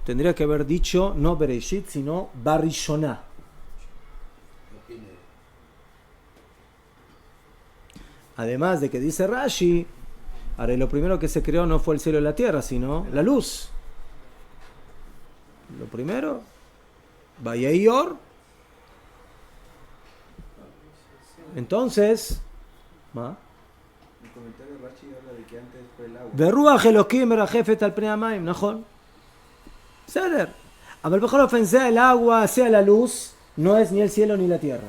tendría que haber dicho no Bereishit, sino Barishoná. Además de que dice Rashi, ahora lo primero que se creó no fue el cielo y la tierra, sino la luz. Lo primero, Vayeior, Entonces, ¿ma? El comentario de Rashi habla de que antes fue el agua. Verruach Elohim merajefet al pnei hamayim, ¿najón? Seder. Aber bechol ofen, sea el agua, sea la luz, no es ni el cielo ni la tierra.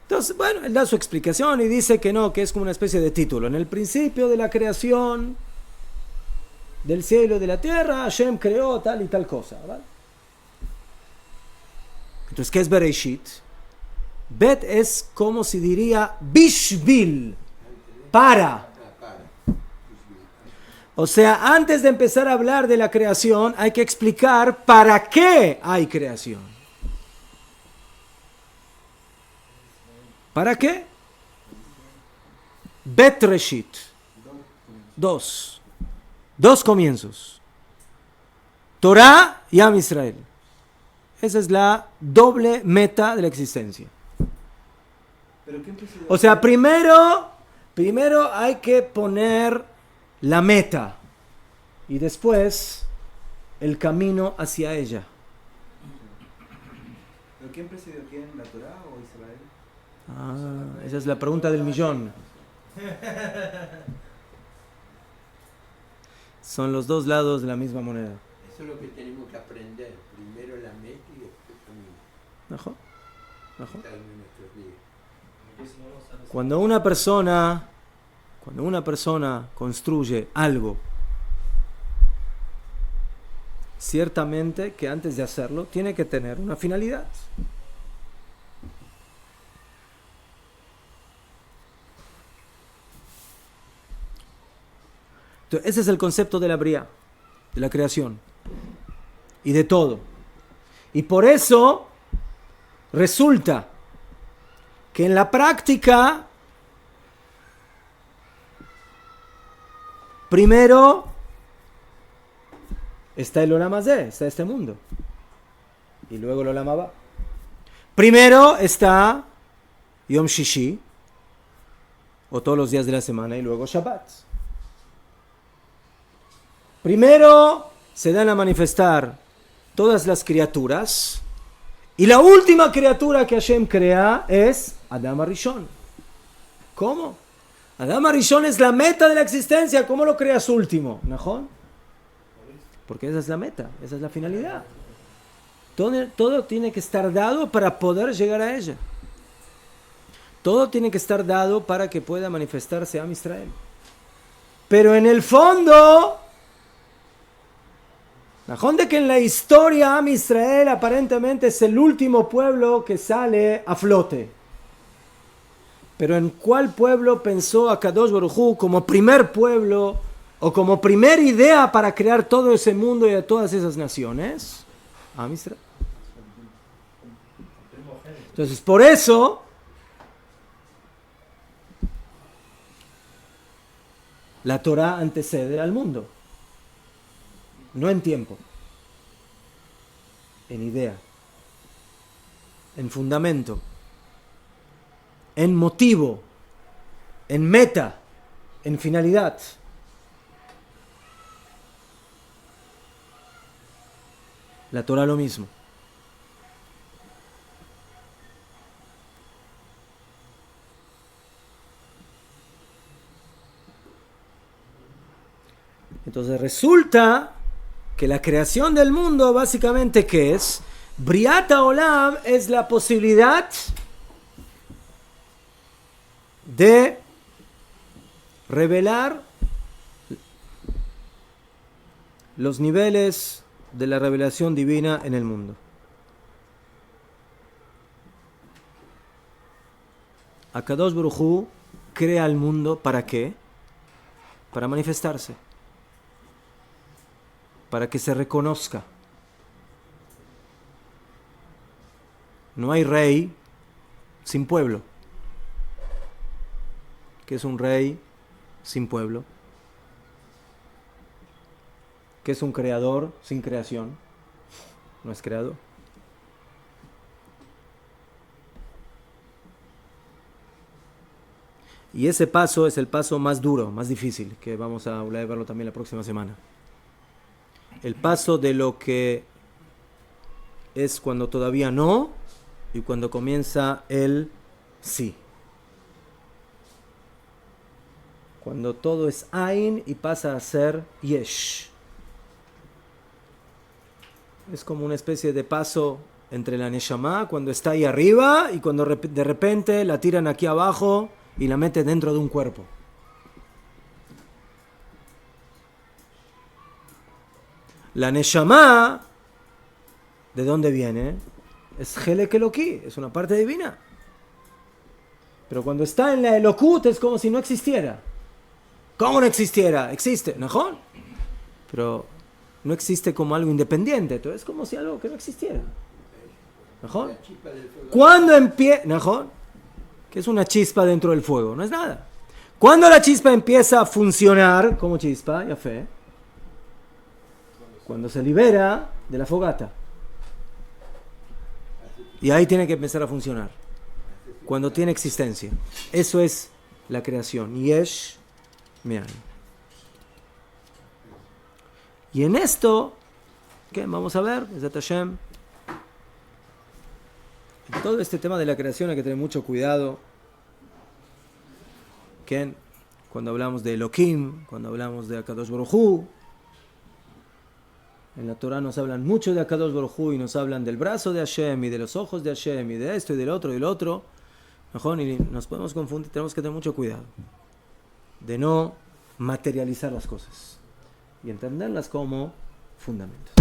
Entonces, bueno, él da su explicación y dice que no, que es como una especie de título. En el principio de la creación del cielo y de la tierra, Hashem creó tal y tal cosa, ¿vale? Entonces, ¿qué es Bereshit? Bet es como si diría Bishvil, para. O sea, antes de empezar a hablar de la creación, hay que explicar para qué hay creación. ¿Para qué? Bet Reshit. Dos comienzos. Torah y Am Israel. Esa es la doble meta de la existencia. O sea, primero hay que poner la meta y después el camino hacia ella. ¿Pero quién presidió quién? ¿La Torah o Israel? Ah, esa es la pregunta del millón. Son los dos lados de la misma moneda. Eso es lo que tenemos que aprender. Primero la meta y después el camino. ¿Najo? Está en nuestros días. Cuando una persona construye algo, ciertamente que antes de hacerlo tiene que tener una finalidad. Entonces, ese es el concepto de la bria, de la creación y de todo. Y por eso resulta que en la práctica primero está el Olam Hazé, está este mundo, y luego el Olam Haba. Primero está Yom Shishi, o todos los días de la semana, y luego Shabbat. Primero se dan a manifestar todas las criaturas, y la última criatura que Hashem crea es Adam Arishon. ¿Cómo? Adam Arishon es la meta de la existencia. ¿Cómo lo creas último? ¿Najón? Porque esa es la meta, esa es la finalidad. Todo tiene que estar dado para poder llegar a ella. Todo tiene que estar dado para que pueda manifestarse Am Israel. Pero en el fondo, ¿najón de que en la historia Am Israel aparentemente es el último pueblo que sale a flote? Pero ¿en cuál pueblo pensó Akadosh Baruj Hu como primer pueblo o como primera idea para crear todo ese mundo y a todas esas naciones? Am Israel. Entonces, por eso la Torah antecede al mundo. No en tiempo, en idea, en fundamento, en motivo, en meta, en finalidad. La Torah lo mismo. Entonces resulta que la creación del mundo básicamente ¿qué es? Briat Olam es la posibilidad de revelar los niveles de la revelación divina en el mundo. Akadosh Baruj Hu crea el mundo ¿para qué? Para manifestarse, para que se reconozca. No hay rey sin pueblo. ¿Qué es un rey sin pueblo? ¿Qué es un creador sin creación? No es creador. Y ese paso es el paso más duro, más difícil, que vamos a verlo también la próxima semana. El paso de lo que es cuando todavía no y cuando comienza el sí. Cuando todo es Ain y pasa a ser Yesh. Es como una especie de paso entre la Neshama cuando está ahí arriba y cuando de repente la tiran aquí abajo y la meten dentro de un cuerpo. La Neshama, ¿de dónde viene? Es Helek Eloki, es una parte divina. Pero cuando está en la Elokut es como si no existiera. ¿Cómo no existiera? Existe, ¿no? Pero no existe como algo independiente, entonces es como si algo que no existiera. ¿No? ¿Cuándo empieza? ¿No? ¿Qué es una chispa dentro del fuego? No es nada. ¿Cuándo la chispa empieza a funcionar como chispa? Ya fe. Cuando se libera de la fogata. Y ahí tiene que empezar a funcionar. Cuando tiene existencia. Eso es la creación. Yesh Me'an. Y en esto, ¿qué? Vamos a ver, Bezat Hashem. En todo este tema de la creación hay que tener mucho cuidado. ¿Qué? Cuando hablamos de Elohim, cuando hablamos de Akadosh Baruj Hu, en la Torah nos hablan mucho de Akadosh Baruj Hu y nos hablan del brazo de Hashem y de los ojos de Hashem y de esto y del otro y del otro. Mejor, y nos podemos confundir, tenemos que tener mucho cuidado de no materializar las cosas y entenderlas como fundamentos.